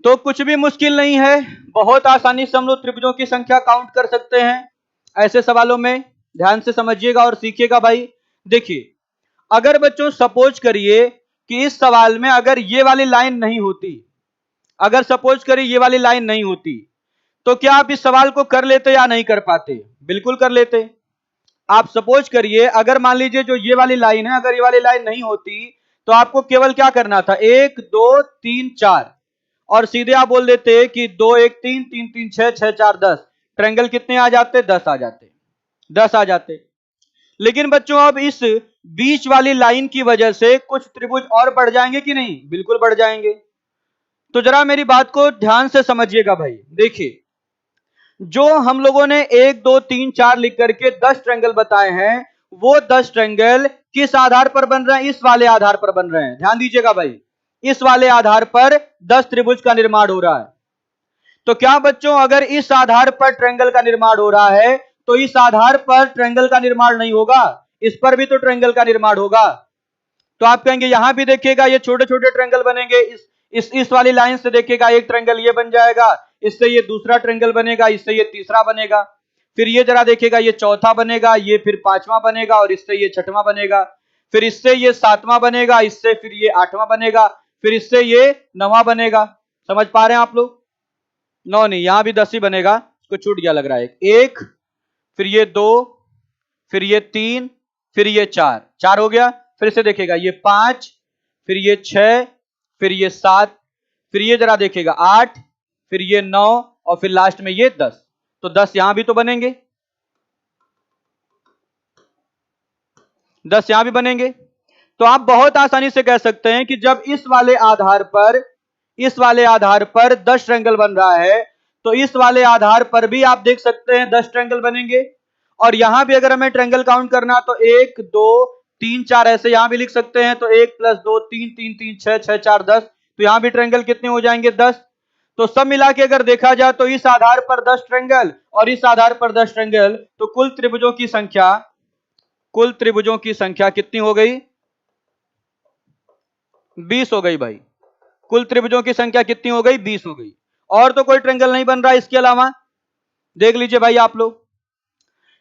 तो कुछ भी मुश्किल नहीं है, बहुत आसानी से हम लोग त्रिभुजों की संख्या काउंट कर सकते हैं ऐसे सवालों में। ध्यान से समझिएगा और सीखिएगा भाई। देखिए, अगर बच्चों सपोज करिए कि इस सवाल में अगर ये वाली लाइन नहीं होती, अगर सपोज करिए ये वाली लाइन नहीं होती, तो क्या आप इस सवाल को कर लेते या नहीं कर पाते? बिल्कुल कर लेते। आप सपोज करिए, अगर मान लीजिए जो ये वाली लाइन है, अगर ये वाली लाइन नहीं होती, तो आपको केवल क्या करना था, 1 2 3 4, और सीधे आप बोल देते कि 2 1 3 3 3 6 6 4 10। ट्रायंगल कितने आ जाते? 10 आ जाते, 10 आ जाते। लेकिन बच्चों अब इस बीच वाली लाइन की वजह से कुछ त्रिभुज और बढ़ जाएंगे कि नहीं? बिल्कुल बढ़ जाएंगे। तो जरा मेरी बात को ध्यान से समझिएगा भाई। देखिए, जो हम लोगों ने 1 2 3 4 लिख करके 10 ट्रायंगल बताए हैं, वो 10 ट्रायंगल किस आधार पर बन रहे हैं? इस वाले आधार पर बन रहे हैं। ध्यान दीजिएगा भाई, इस वाले आधार पर 10 त्रिभुज का निर्माण हो रहा है। तो क्या बच्चों, अगर इस आधार पर ट्रायंगल का निर्माण हो रहा है, तो इस आधार पर ट्रायंगल का निर्माण नहीं होगा? इस पर भी तो ट्रायंगल का निर्माण होगा। तो आप कहेंगे यहां भी देखिएगा ये छोटे छोटे ट्रायंगल बनेंगे, इस वाली लाइन से देखिएगा एक ट्रायंगल ये बन जाएगा, इससे ये दूसरा ट्रायंगल बनेगा, इससे ये तीसरा बनेगा, फिर ये जरा देखिएगा ये चौथा बनेगा, ये फिर पांचवा बनेगा, और इससे ये छठवां बनेगा, फिर इससे ये सातवां बनेगा, इससे फिर ये आठवां बनेगा, फिर इससे ये नौवां बनेगा। समझ पा रहे हैं आप लोग? 9 नहीं, यहां भी 10 ही बनेगा, इसको छूट गया लग रहा है। एक, फिर ये 2, फिर ये 3, फिर ये 4, 4 हो गया। फिर से देखेगा ये 5, फिर ये 6, फिर ये 7, फिर ये जरा देखेगा 8, फिर ये 9, और फिर लास्ट में ये 10। तो 10 यहां भी तो बनेंगे, 10 यहां भी बनेंगे। तो आप बहुत आसानी से कह सकते हैं कि जब इस वाले आधार पर 10 ट्रायंगल बन रहा है, तो इस वाले आधार पर भी आप देख सकते हैं 10 ट्रायंगल बनेंगे। और यहां भी अगर हमें ट्रायंगल काउंट करना, तो 1 2 3 4 ऐसे यहां भी लिख सकते हैं। तो 1 + 2 3 3 3 6 6 4 10। तो यहां भी ट्रायंगल कितने हो जाएंगे? 10। तो सब मिला के अगर देखा जाए, तो इस आधार पर 10 ट्रायंगल और इस आधार पर 10 ट्रायंगल, तो कुल त्रिभुजों की संख्या कितनी हो गई? 20 हो गई भाई। कुल त्रिभुजों की संख्या कितनी हो गई? 20 हो गई। और तो कोई ट्रायंगल नहीं बन रहा इसके अलावा। देख लीजिए भाई आप लोग।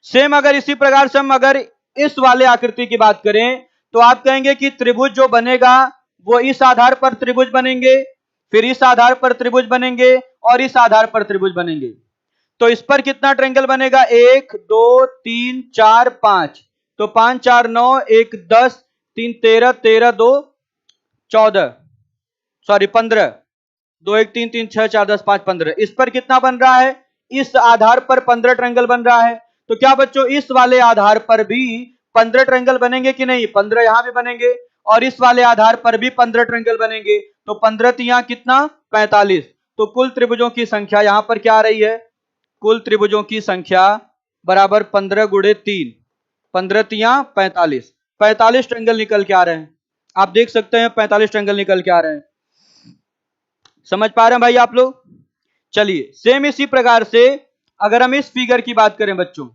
सेम अगर इसी प्रकार से हम अगर इस वाले आकृति की बात करें, तो आप कहेंगे कि त्रिभुज जो बनेगा वो इस आधार पर त्रिभुज बनेंगे, फिर इस आधार पर त्रिभुज बनेंगे, और इस आधार पर त्रिभुज बनेंगे। तो इस पर कितना ट्रायंगल बनेगा? 1 2 3 4 5। तो 5 4 9, 1 10, 3 13, 13 2 14, सॉरी 15, 2 1 3 3 6 4 10 5 15। इस पर कितना बन रहा है? इस आधार पर 15 ट्रायंगल बन रहा है। तो क्या बच्चों, इस वाले आधार पर भी 15 ट्रायंगल बनेंगे कि नहीं? 15 यहां भी बनेंगे, और इस वाले आधार पर भी 15 ट्रायंगल बनेंगे। तो 15 तिया कितना? 45। तो कुल त्रिभुजों की संख्या यहां पर क्या आ रही है? कुल त्रिभुजों की संख्या बराबर 15 × 3, 15 तिया 45। 45 ट्रायंगल निकल के आ रहे हैं। आप देख सकते हैं 45 ट्रायंगल निकल के आ रहे हैं। समझ पा रहे हैं भाई आप लोग? चलिए, सेम इसी प्रकार से अगर हम इस फिगर की बात करें बच्चों,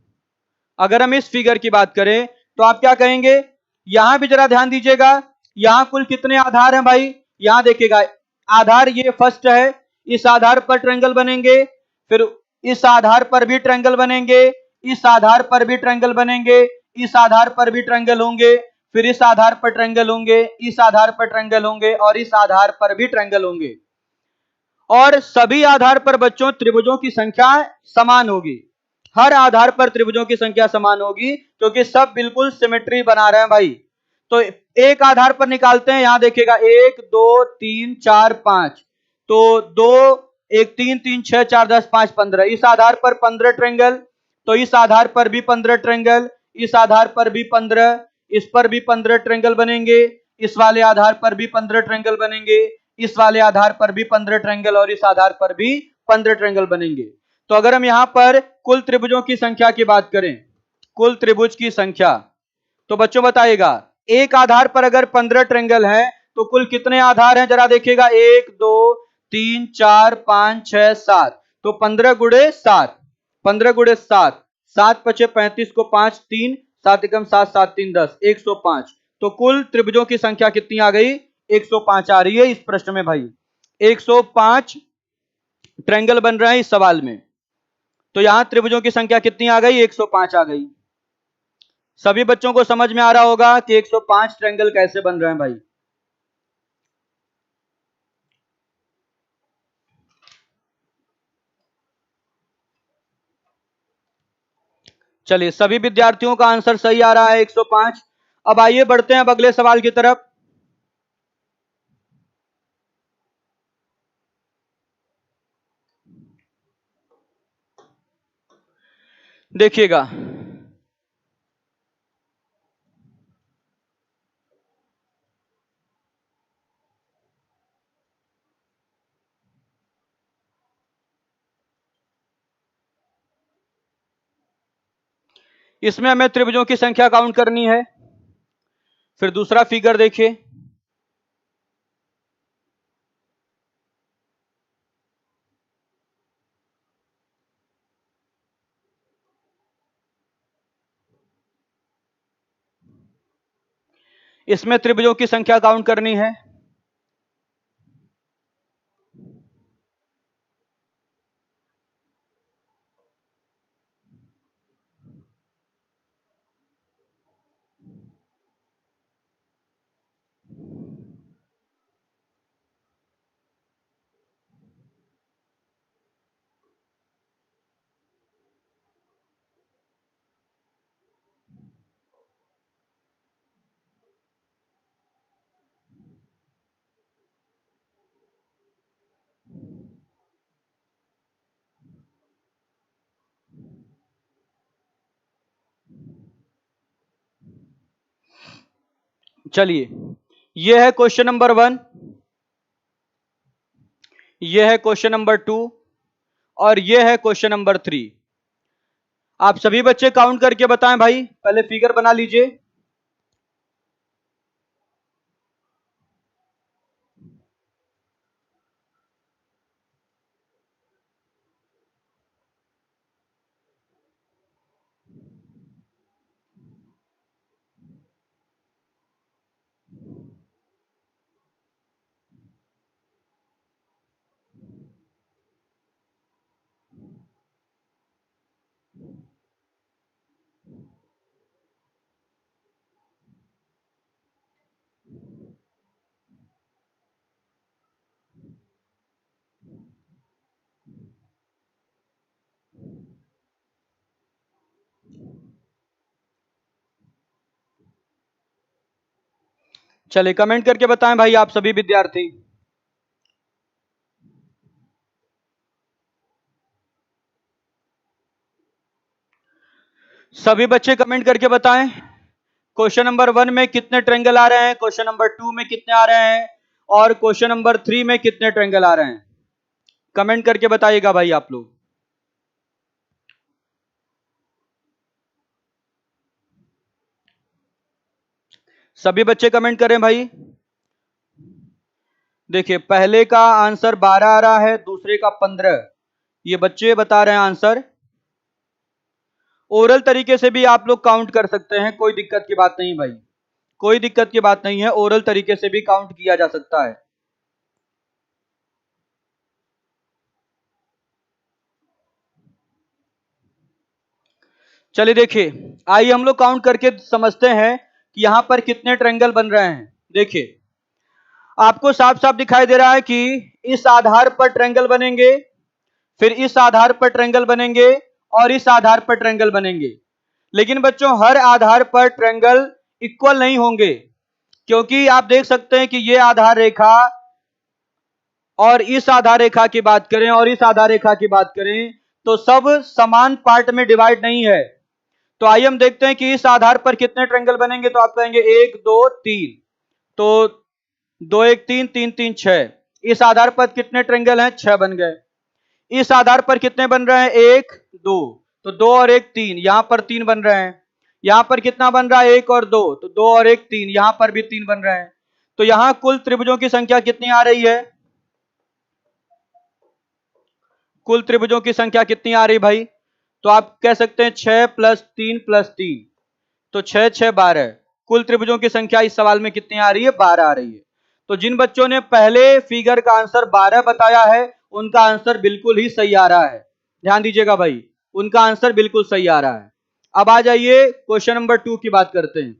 अगर हम इस फिगर की बात करें, तो आप क्या कहेंगे? यहां भी जरा ध्यान दीजिएगा, यहां कुल कितने आधार हैं भाई? यहां देखिएगा, आधार ये फर्स्ट है, इस आधार पर ट्रायंगल बनेंगे, फिर इस आधार पर भी ट्रायंगल बनेंगे, इस आधार पर भी ट्रायंगल बनेंगे, इस आधार पर भी ट्रायंगल होंगे, फिर इस आधार पर ट्रायंगल होंगे, इस आधार पर ट्रायंगल होंगे, और इस आधार पर भी ट्रायंगल होंगे। और सभी आधार पर बच्चों त्रिभुजों की संख्या समान होगी। हर आधार पर त्रिभुजों की संख्या समान होगी, क्योंकि सब बिल्कुल सिमेट्री बना रहे हैं भाई। तो एक आधार पर निकालते हैं, यहां देखिएगा 1 2 3 4 5। तो 2 1 3 3 6 4 10 5 15। इस आधार पर 15 ट्रायंगल, तो इस आधार पर भी 15 ट्रायंगल, इस आधार पर भी 15, इस पर भी 15 ट्रायंगल बनेंगे, इस वाले आधार पर भी 15 ट्रायंगल बनेंगे, इस वाले आधार पर भी 15 ट्रायंगल, और इस आधार पर भी 15 ट्रायंगल बनेंगे। तो अगर हम यहां पर कुल त्रिभुजों की संख्या की बात करें, कुल त्रिभुज की संख्या, तो बच्चों बताइएगा, एक आधार पर अगर 15 ट्रायंगल है, तो कुल कितने आधार हैं? जरा देखिएगा, 1 2 3 4 5 6 7। तो 15 × 7, 15 × 7, 7 × 5 35 को 5 3, 7 एकम 7 7 3 10, 105। तो कुल त्रिभुजों की संख्या कितनी आ गई? 105 आ रही है इस प्रश्न में भाई। 105 ट्रायंगल बन रहे हैं इस सवाल में। तो यहां त्रिभुजों की संख्या कितनी आ गई? 105 आ गई। सभी बच्चों को समझ में आ रहा होगा कि 105 ट्रायंगल कैसे बन रहे हैं भाई। चलिए, सभी विद्यार्थियों का आंसर सही आ रहा है 105। अब आइए बढ़ते हैं अब अगले सवाल की तरफ। देखिएगा, इसमें हमें त्रिभुजों की संख्या काउंट करनी है। फिर दूसरा फिगर देखिए, इसमें त्रिभुजों की संख्या काउंट करनी है। चलिए, यह है क्वेश्चन नंबर 1, यह है क्वेश्चन नंबर 2 और यह है क्वेश्चन नंबर 3। आप सभी बच्चे काउंट करके बताएं भाई, पहले फिगर बना लीजिए। चलिए, कमेंट करके बताएं भाई आप सभी विद्यार्थी। सभी बच्चे कमेंट करके बताएं क्वेश्चन नंबर 1 में कितने ट्रायंगल आ रहे हैं, क्वेश्चन नंबर 2 में कितने आ रहे हैं और क्वेश्चन नंबर 3 में कितने ट्रायंगल आ रहे हैं। कमेंट करके बताइएगा भाई आप लोग। सभी बच्चे कमेंट करें भाई। देखिए, पहले का आंसर 12 आ रहा है, दूसरे का 15। ये बच्चे बता रहे हैं आंसर। ओरल तरीके से भी आप लोग काउंट कर सकते हैं, कोई दिक्कत की बात नहीं भाई, कोई दिक्कत की बात नहीं है, ओरल तरीके से भी काउंट किया जा सकता है। चलिए देखिए, आइए हम लोग काउंट करके समझते हैं कि यहां पर कितने ट्रायंगल बन रहे हैं। देखिए, आपको साफ साफ दिखाई दे रहा है कि इस आधार पर ट्रायंगल बनेंगे, फिर इस आधार पर ट्रायंगल बनेंगे और इस आधार पर ट्रायंगल बनेंगे। लेकिन बच्चों, हर आधार पर ट्रायंगल इक्वल नहीं होंगे, क्योंकि आप देख सकते हैं कि ये आधार रेखा और इस आधार रेखा की बात करें और इस आधार रेखा की बात करें तो सब समान पार्ट में डिवाइड नहीं है। तो आइए हम देखते हैं कि इस आधार पर कितने ट्रायंगल बनेंगे। तो आप कहेंगे 1 2 3, तो 2 1 3 3 3 6। इस आधार पर कितने ट्रायंगल हैं? 6 बन गए। इस आधार पर कितने बन रहे हैं? 1 2, तो 2 और 1 3, यहां पर 3 बन रहे हैं। यहां पर कितना बन रहा है? 1 और 2, तो 2 और 1 3, यहां पर भी 3 बन रहे हैं। तो यहां कुल त्रिभुजों की संख्या कितनी आ रही है? कुल त्रिभुजों की संख्या कितनी आ रही भाई? तो आप कह सकते हैं 6 + 3 + 3, तो 6 6 12। कुल त्रिभुजों की संख्या इस सवाल में कितनी आ रही है? 12 आ रही है। तो जिन बच्चों ने पहले फिगर का आंसर 12 बताया है उनका आंसर बिल्कुल ही सही आ रहा है। ध्यान दीजिएगा भाई, उनका आंसर बिल्कुल सही आ रहा है। अब आ जाइए क्वेश्चन नंबर 2 की बात करते हैं।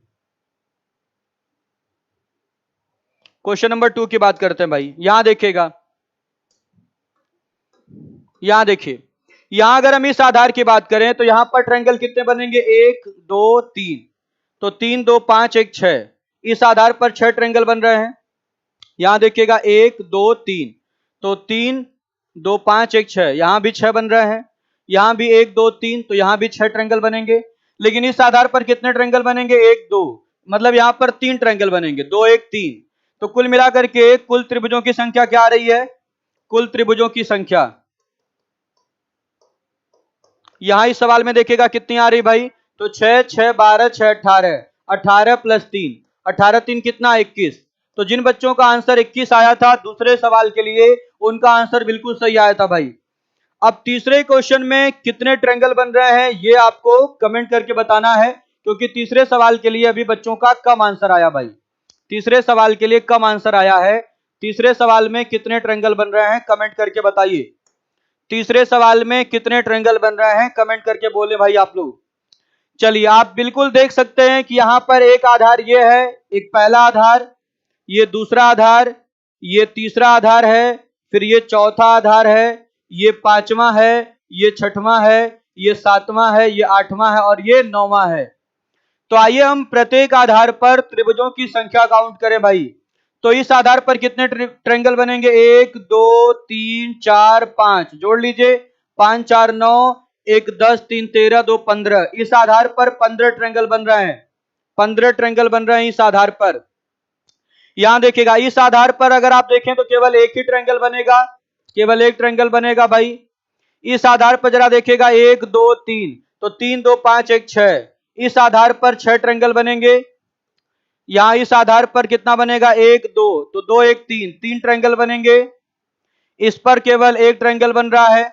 क्वेश्चन नंबर 2 की बात करते हैं भाई। यहां देखिएगा, यहां देखिए, यहां अगर हम इस आधार की बात करें तो यहां पर ट्रायंगल कितने बनेंगे, 1 2 3, तो 3 2 5 1 6, इस आधार पर 6 ट्रायंगल बन रहे हैं। यहां देखिएगा 1 2 3, तो 3 2 5 1 6, यहां भी 6 बन रहे हैं। यहां भी 1 2 3, तो यहां भी 6 ट्रायंगल बनेंगे। लेकिन इस आधार पर कितने ट्रायंगल बनेंगे, 1 2, मतलब यहां पर 3 ट्रायंगल बनेंगे, 2 1 3। तो कुल मिलाकर के कुल त्रिभुजों की संख्या क्या आ रही है, कुल त्रिभुजों की संख्या यहां इस सवाल में देखिएगा कितनी आ रही भाई, तो 6 6 12 6 18, 18 प्लस 3, 18 3 कितना, 21। तो जिन बच्चों का आंसर 21 आया था दूसरे सवाल के लिए, उनका आंसर बिल्कुल सही आया था भाई। अब तीसरे क्वेश्चन में कितने ट्रायंगल बन रहे हैं ये आपको कमेंट करके बताना है, क्योंकि तीसरे सवाल के लिए अभी बच्चों का कम आंसर आया भाई। तीसरे सवाल के लिए कम आंसर आया है। तीसरे सवाल में कितने ट्रायंगल बन रहे हैं कमेंट करके बताइए। तीसरे सवाल में कितने ट्रायंगल बन रहे हैं कमेंट करके बोले भाई आप लोग। चलिए, आप बिल्कुल देख सकते हैं कि यहां पर एक आधार ये है, एक पहला आधार, ये दूसरा आधार, ये तीसरा आधार है, फिर ये चौथा आधार है, ये पांचवा है, ये छठवां है, ये सातवां है, ये आठवां है और ये नौवां है। तो आइए हम प्रत्येक आधार पर त्रिभुजों की संख्या काउंट करें भाई। तो इस आधार पर कितने ट्रायंगल बनेंगे, 1 2 3 4 5, जोड़ लीजिए, 5 4 9, 1 10 3 13 2 15, इस आधार पर 15 ट्रायंगल बन रहे हैं। 15 ट्रायंगल बन रहे हैं इस आधार पर। यहां देखिएगा, इस आधार पर अगर आप देखें तो केवल एक ही ट्रायंगल बनेगा, केवल एक ट्रायंगल बनेगा भाई। इस आधार पर जरा देखिएगा, 1 2 3, तो 3 2 5 1 6, इस आधार पर 6 ट्रायंगल बनेंगे। यहां इस आधार पर कितना बनेगा, 1 2, तो 2 1 3, 3 ट्रायंगल बनेंगे। इस पर केवल एक ट्रायंगल बन रहा है।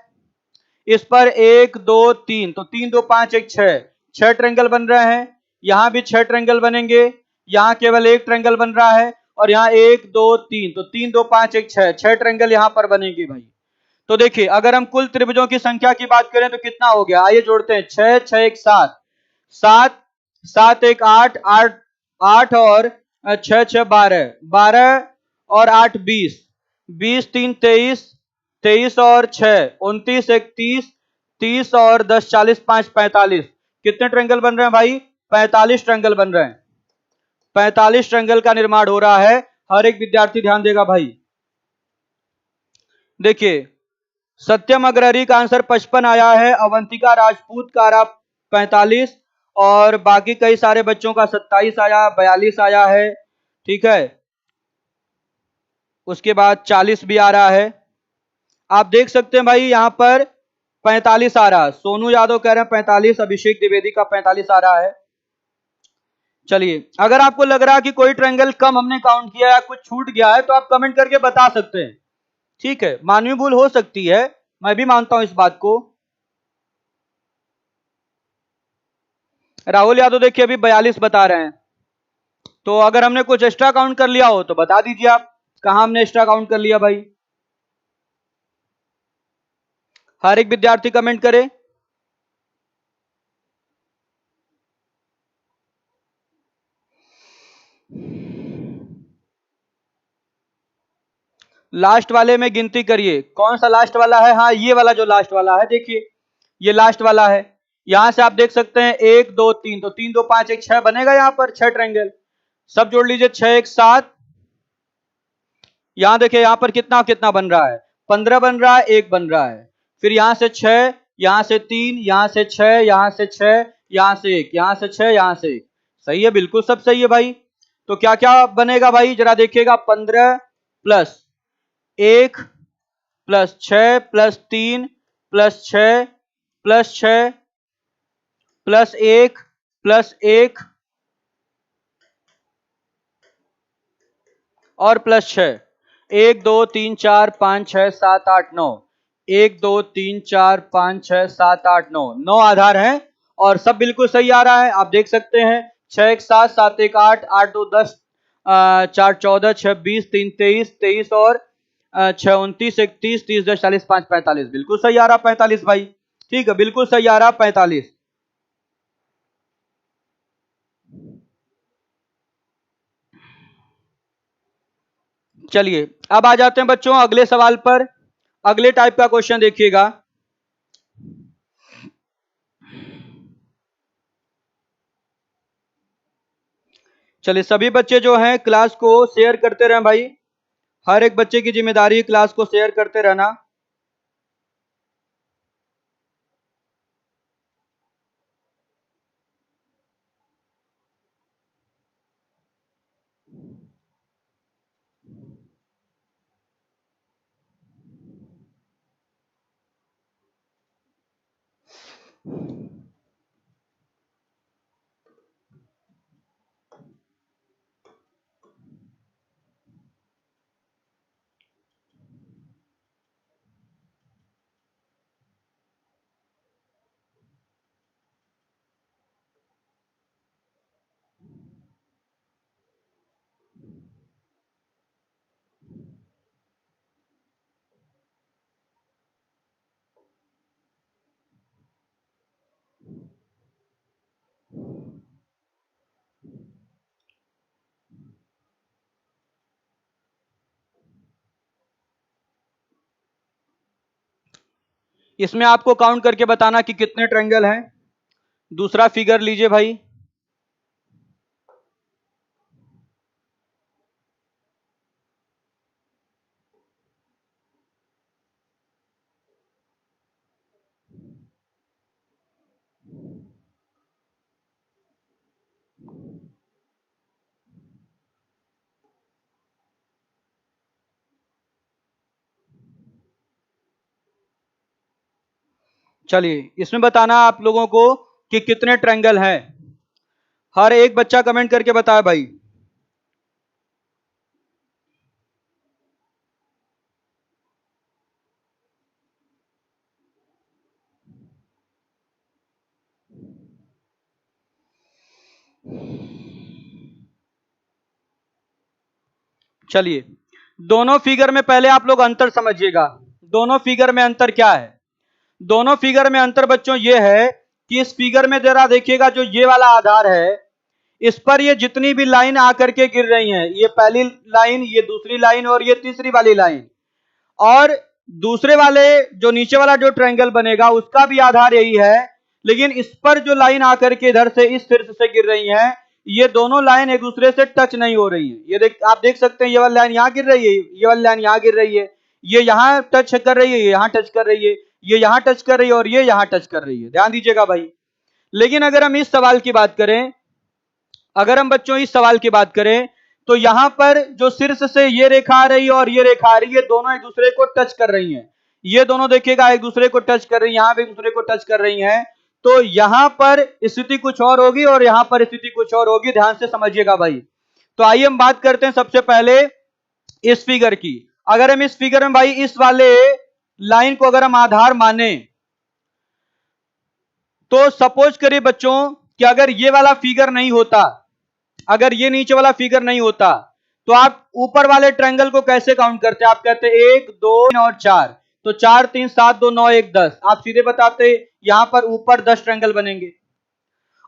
इस पर 1 2 3, तो 3 2 5 1 6, 6 ट्रायंगल बन रहे हैं। यहां भी 6 ट्रायंगल बनेंगे। यहां केवल एक ट्रायंगल बन रहा है, और यहां 1 2 3, तो 3 2 5 1 6, 6 ट्रायंगल यहां पर बनेंगे भाई। तो देखिए, अगर हम कुल त्रिभुजों की संख्या की बात करें तो कितना हो गया, आइए जोड़ते हैं, 6 6 1 7, 7 7 1 8, 8 8 और 6 6 12, 12 और 8 20, 20 3 23, 23 और 6 29, 1 30, 30 और 10 40, 5 45, कितने ट्रायंगल बन रहे हैं भाई, 45 ट्रायंगल बन रहे हैं। 45 ट्रायंगल का निर्माण हो रहा है। हर एक विद्यार्थी ध्यान देगा भाई। देखिए, सत्यम अग्रहरि का आंसर 55 आया है, अवंतिका राजपूत का आया 45, और बाकी कई सारे बच्चों का 27 आया, 42 आया है, ठीक है। उसके बाद 40 भी आ रहा है। आप देख सकते हैं भाई, यहां पर 45 आ रहा है, सोनू यादव कह रहे हैं 45, अभिषेक द्विवेदी का 45 आ रहा है। चलिए, अगर आपको लग रहा है कि कोई ट्रायंगल कम हमने काउंट किया या कुछ छूट गया है तो आप कमेंट करके बता सकते हैं, ठीक है। मानवीय भूल हो सकती है, मैं भी मानता हूं इस बात को। राहुल यादव देखिए अभी 42 बता रहे हैं, तो अगर हमने कुछ एक्स्ट्रा काउंट कर लिया हो तो बता दीजिए आप, कहां हमने एक्स्ट्रा काउंट कर लिया भाई। हर एक विद्यार्थी कमेंट करे। लास्ट वाले में गिनती करिए, कौन सा लास्ट वाला है, हाँ ये वाला जो लास्ट वाला है, देखिए ये लास्ट वाला है। यहां से आप देख सकते हैं 1 2 3, तो 3 2 5 1 6 बनेगा, यहां पर 6 ट्रायंगल, सब जोड़ लीजिए, 6 1 7। यहां देखिए, यहां पर कितना कितना बन रहा है, 15 बन रहा है, 1 बन रहा है। फिर यहां से 6, यहां से 3, यहां से 6, यहां से 6, यहां से 1, यहां से 6, यहां से 1। सही है, बिल्कुल सब सही है भाई। तो क्या क्या बनेगा भाई, जरा देखिएगा, 15 plus 1 plus 6 plus 3 plus 6 plus 6 plus 1 plus 1 और प्लस 6, 1 2 3 4 5 6 7 8 9, 1 2 3 4 5 6 7 8 9, 9 आधार हैं और सब बिल्कुल सही आ रहा है। आप देख सकते हैं, 6 1 7, 7 1 8, 8 2 10, 4 14, 6 20, 3 23, 23 और अच्छा 29, 31, 30, 10, 40, 5, 45, बिल्कुल सही आ रहा 45 भाई। ठीक है, बिल्कुल सही आ रहा 45। चलिए अब आ जाते हैं बच्चों अगले सवाल पर। अगले टाइप का क्वेश्चन देखिएगा। चलिए सभी बच्चे जो हैं क्लास को शेयर करते रहें भाई। हर एक बच्चे की जिम्मेदारी है क्लास को शेयर करते रहना। इसमें आपको काउंट करके बताना कि कितने ट्रायंगल हैं। दूसरा फिगर लीजिए भाई। चलिए इसमें बताना आप लोगों को कि कितने ट्रायंगल हैं। हर एक बच्चा कमेंट करके बताए भाई। चलिए दोनों फिगर में पहले आप लोग अंतर समझिएगा। दोनों फिगर में अंतर क्या है? दोनों फिगर में अंतर बच्चों ये है कि इस फिगर में जरा देखिएगा, जो ये वाला आधार है इस पर ये जितनी भी लाइन आकर के गिर रही हैं, ये पहली लाइन, ये दूसरी लाइन और ये तीसरी वाली लाइन, और दूसरे वाले जो नीचे वाला जो ट्रायंगल बनेगा उसका भी आधार यही है। लेकिन इस पर जो लाइन आकर के इधर से इस शीर्ष से गिर रही है, ये दोनों लाइन एक दूसरे से टच नहीं हो रही है। ये आप देख सकते हैं, ये वाली लाइन यहां गिर रही है, ये वाली लाइन यहां गिर रही है, ये यहां टच कर रही है, ये यहां टच कर रही है, ये यहां टच कर रही है और ये यहां टच कर रही है। ध्यान दीजिएगा भाई। लेकिन अगर हम इस सवाल की बात करें, अगर हम बच्चों इस सवाल की बात करें तो यहां पर जो शीर्ष से ये रेखा आ रही है और ये रेखा आ रही है, दोनों एक दूसरे को टच कर रही हैं। ये दोनों देखिएगा एक दूसरे को टच कर रही है, यहां भी एक दूसरे को टच कर रही हैं। तो यहां पर स्थिति कुछ और होगी और यहां पर स्थिति कुछ और होगी। ध्यान से समझिएगा भाई। तो आइए हम बात करते हैं सबसे पहले इस फिगर की। अगर हम इस फिगर में भाई इस वाले लाइन को अगर हम आधार माने, तो सपोज करिए बच्चों कि अगर ये वाला फिगर नहीं होता, अगर ये नीचे वाला फिगर नहीं होता, तो आप ऊपर वाले ट्रायंगल को कैसे काउंट करते? आप कहते 1 2 और 4, तो 4 3 7 2 9 1 10। आप सीधे बताते यहां पर ऊपर 10 ट्रायंगल बनेंगे।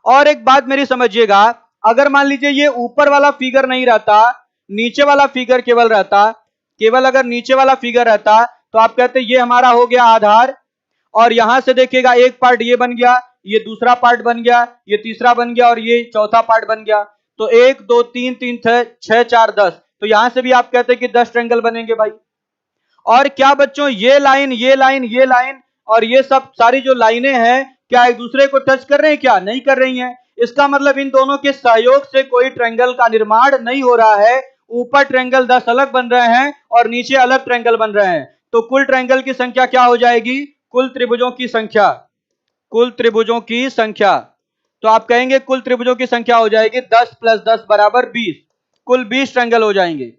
और एक बात मेरी समझिएगा, अगर मान लीजिए ये ऊपर वाला फिगर नहीं रहता, नीचे वाला फिगर केवल रहता, केवल अगर नीचे वाला फिगर रहता, तो आप कहते ये हमारा हो गया आधार। और यहां से देखिएगा एक पार्ट ये बन गया, ये दूसरा पार्ट बन गया, ये तीसरा बन गया और ये चौथा पार्ट बन गया। तो 1 2 3 3 6 4 10, तो यहां से भी आप कहते हैं कि 10 ट्रायंगल बनेंगे भाई। और क्या बच्चों ये लाइन, ये लाइन, ये लाइन और ये सब सारी जो लाइनें हैं, क्या एक दूसरे को टच कर रहे हैं? क्या नहीं कर रही हैं। इसका मतलब इन दोनों के सहयोग से कोई ट्रायंगल का निर्माण नहीं हो रहा है। ऊपर ट्रायंगल 10 अलग बन रहे हैं और नीचे अलग ट्रायंगल बन रहे हैं। तो कुल ट्रायंगल की संख्या क्या हो जाएगी? कुल त्रिभुजों की संख्या, कुल त्रिभुजों की संख्या। तो आप कहेंगे कुल त्रिभुजों की संख्या हो जाएगी 10 + 10 = 20। कुल 20 ट्रायंगल हो जाएंगे।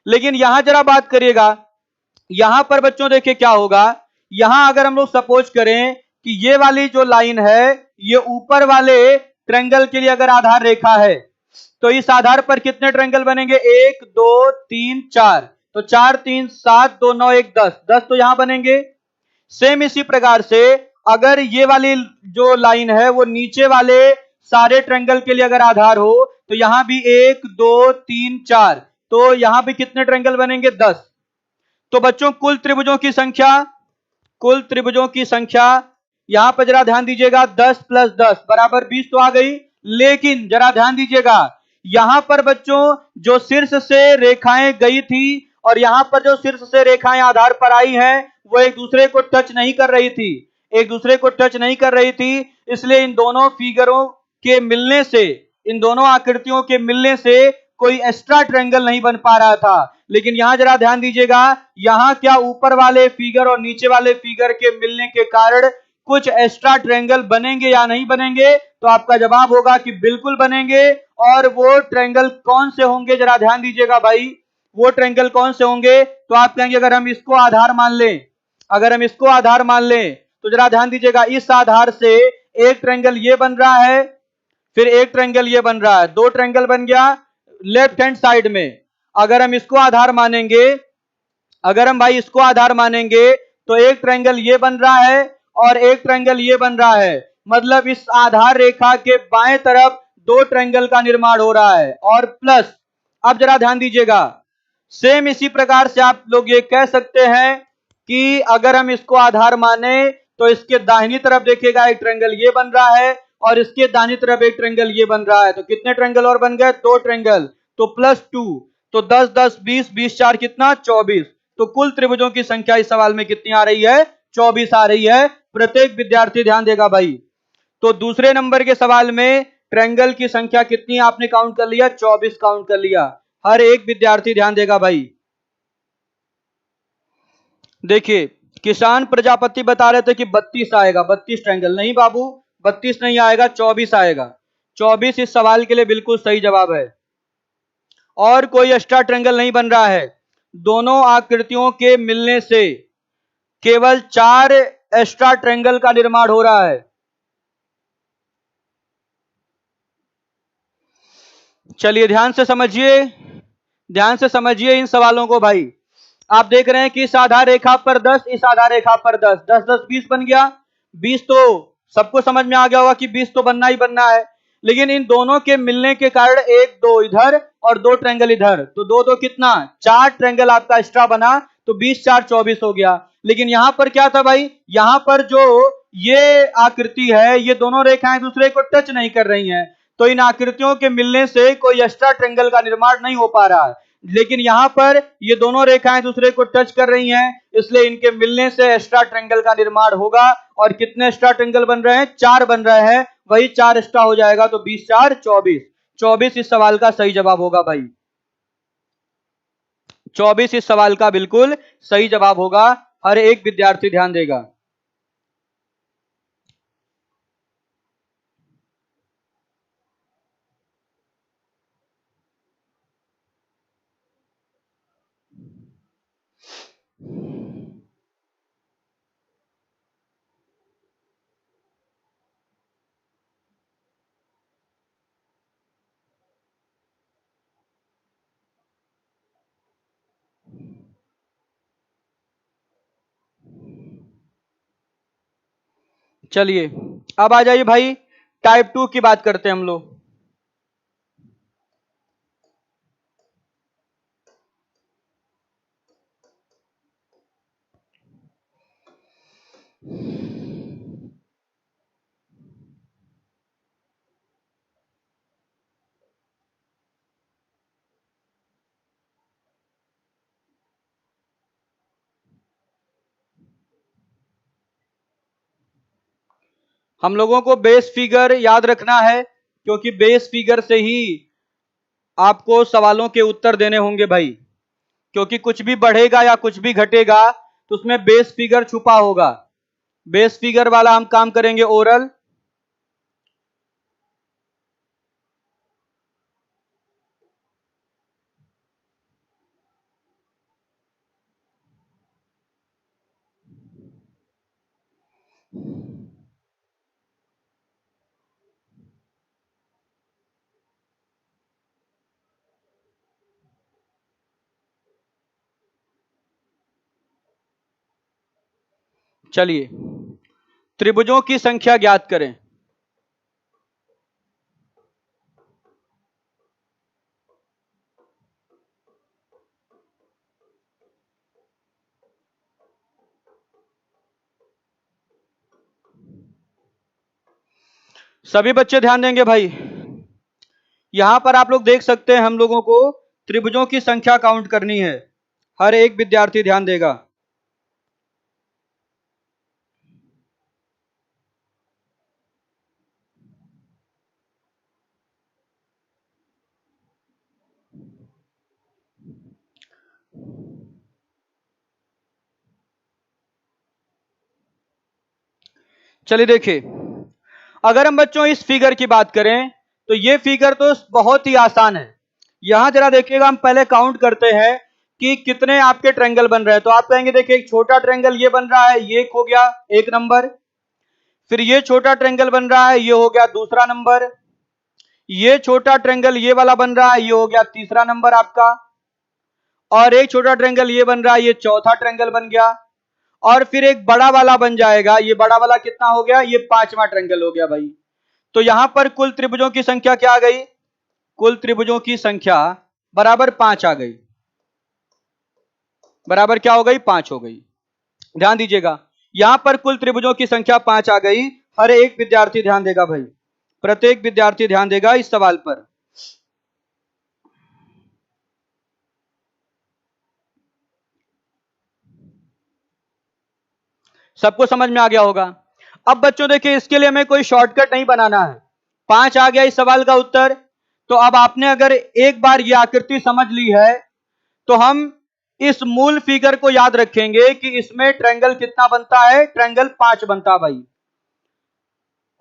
लेकिन यहां जरा बात करिएगा, यहां पर बच्चों देखिए क्या होगा। यहां अगर हम लोग सपोज करें कि ये वाली जो लाइन है, ये ऊपर वाले ट्रायंगल के लिए अगर आधार रेखा है, तो इस आधार पर कितने ट्रायंगल बनेंगे? 1 2 3 4। तो 4 3 7 2 9 1 10, 10 तो यहां बनेंगे। सेम इसी प्रकार से अगर ये वाली जो लाइन है वो नीचे वाले सारे ट्रायंगल के लिए अगर आधार हो तो यहां भी 1 2 3 4, तो यहां भी कितने ट्रायंगल बनेंगे? 10। तो बच्चों कुल त्रिभुजों की संख्या यहां पर जरा ध्यान दीजिएगा, 10 + 10 बराबर 20 तो आ गई। लेकिन जरा ध्यान दीजिएगा, यहां पर बच्चों जो शीर्ष से रेखाएं गई थी और यहां पर जो शीर्ष से रेखाएं आधार पर आई हैं वो एक दूसरे को टच नहीं कर रही थी, एक दूसरे को टच नहीं कर रही थी। इसलिए इन दोनों फिगरों के मिलने से, इन दोनों आकृतियों के मिलने से कोई एक्स्ट्रा ट्रायंगल नहीं बन पा रहा था। लेकिन यहां जरा ध्यान दीजिएगा, यहां क्या ऊपर वाले फिगर और नीचे वाले फिगर के मिलने के कारण कुछ एक्स्ट्रा ट्रायंगल बनेंगे या नहीं बनेंगे? तो आपका जवाब होगा कि बिल्कुल बनेंगे। और वो ट्रायंगल कौन से होंगे जरा ध्यान दीजिएगा भाई, वो ट्रायंगल कौन से होंगे? तो आप कहेंगे अगर हम इसको आधार मान लें, अगर हम इसको आधार मान लें तो जरा ध्यान दीजिएगा, इस आधार से एक ट्रायंगल ये बन रहा है, फिर एक ट्रायंगल ये बन रहा है, दो ट्रायंगल बन गया लेफ्ट हैंड साइड में। अगर हम इसको आधार मानेंगे, अगर हम भाई इसको आधार मानेंगे तो एक ट्रायंगल ये बन रहा है और एक ट्रायंगल ये बन रहा है। मतलब इस आधार रेखा के बाएं तरफ दो ट्रायंगल का निर्माण हो रहा है। और प्लस, अब जरा ध्यान दीजिएगा, सेम इसी प्रकार से आप लोग ये कह सकते हैं कि अगर हम इसको आधार माने तो इसके दाहिनी तरफ देखिएगा एक ट्रायंगल ये बन रहा है और इसके दाहिनी तरफ एक ट्रायंगल ये बन रहा है। तो कितने ट्रायंगल और बन गए? दो ट्रायंगल। तो +2, तो 10 10 20 20 4 कितना? 24। तो कुल त्रिभुजों की संख्या इस सवाल में कितनी आ रही है? 24 आ रही है। प्रत्येक विद्यार्थी ध्यान देगा भाई। तो दूसरे नंबर के सवाल में ट्रायंगल की संख्या कितनी आपने काउंट कर लिया? 24 काउंट कर लिया। हर एक विद्यार्थी ध्यान देगा भाई। देखिए, किसान प्रजापति बता रहे थे कि 32 आएगा, 32 ट्रायंगल। नहीं बाबू, 32 नहीं आएगा, 24 आएगा। 24 इस सवाल के लिए बिल्कुल सही जवाब है। और कोई एक्स्ट्रा ट्रायंगल नहीं बन रहा है, दोनों आकृतियों के मिलने से केवल 4 एक्स्ट्रा ट्रायंगल का निर्माण हो रहा है। चलिए ध्यान से समझिए, ध्यान से समझिए इन सवालों को भाई। आप देख रहे हैं कि इस आधार रेखा पर 10, इस आधार रेखा पर 10, 10 10 20 बन गया। 20 तो सबको समझ में आ गया होगा कि 20 तो बनना ही बनना है। लेकिन इन दोनों के मिलने के कारण एक दो इधर और दो ट्रायंगल इधर, तो दो दो कितना? 4 ट्रायंगल आपका एक्स्ट्रा बना। तो 20 4 24 हो गया। लेकिन यहां पर क्या था भाई, यहां पर जो ये आकृति है, ये दोनों रेखाएं दूसरे को टच नहीं कर रही हैं, तो इन आकृतियों के मिलने से कोई एक्स्ट्रा ट्रायंगल का निर्माण नहीं हो पा रहा है। लेकिन यहां पर ये दोनों रेखाएं दूसरे को टच कर रही हैं, इसलिए इनके मिलने से एक्स्ट्रा ट्रायंगल का निर्माण होगा। और कितने एक्स्ट्रा ट्रायंगल बन रहे हैं? 4 बन रहे हैं। वही 4 एक्स्ट्रा हो जाएगा, तो 20 4 24। 24 इस सवाल का सही जवाब होगा भाई। 24 इस सवाल का बिल्कुल सही जवाब होगा। हर एक विद्यार्थी ध्यान देगा। चलिए अब आ जाइए भाई, टाइप 2 की बात करते हैं हम लोग। हम लोगों को बेस फिगर याद रखना है, क्योंकि बेस फिगर से ही आपको सवालों के उत्तर देने होंगे भाई। क्योंकि कुछ भी बढ़ेगा या कुछ भी घटेगा तो उसमें बेस फिगर छुपा होगा। बेस फिगर वाला हम काम करेंगे ओरल। चलिए त्रिभुजों की संख्या ज्ञात करें। सभी बच्चे ध्यान देंगे भाई। यहां पर आप लोग देख सकते हैं हम लोगों को त्रिभुजों की संख्या काउंट करनी है। हर एक विद्यार्थी ध्यान देगा। चलिए देखिए, अगर हम बच्चों इस फिगर की बात करें तो ये फिगर तो बहुत ही आसान है। यहां जरा देखिएगा, हम पहले काउंट करते हैं कि कितने आपके ट्रायंगल बन रहे हैं। तो आप कहेंगे देखिए एक छोटा ट्रायंगल ये बन रहा है, ये हो गया एक नंबर। फिर ये छोटा ट्रायंगल बन रहा है, ये हो गया दूसरा नंबर। ये छोटा ट्रायंगल ये वाला बन रहा है, ये हो गया तीसरा नंबर आपका। और एक छोटा ट्रायंगल ये बन रहा है, ये चौथा ट्रायंगल बन गया। और फिर एक बड़ा वाला बन जाएगा, ये बड़ा वाला कितना हो गया, ये पांचवा ट्रायंगल हो गया भाई। तो यहां पर कुल त्रिभुजों की संख्या क्या आ गई, कुल त्रिभुजों की संख्या बराबर 5 आ गई। बराबर क्या हो गई, 5 हो गई। ध्यान दीजिएगा, यहां पर कुल त्रिभुजों की संख्या 5 आ गई। हर एक विद्यार्थी ध्यान देगा भाई, प्रत्येक विद्यार्थी ध्यान देगा इस सवाल पर। सबको समझ में आ गया होगा। अब बच्चों देखिए, इसके लिए हमें कोई शॉर्टकट नहीं बनाना है। 5 आ गया इस सवाल का उत्तर। तो अब आपने अगर एक बार यह आकृति समझ ली है तो हम इस मूल फिगर को याद रखेंगे कि इसमें ट्रायंगल कितना बनता है, ट्रायंगल 5 बनता है भाई।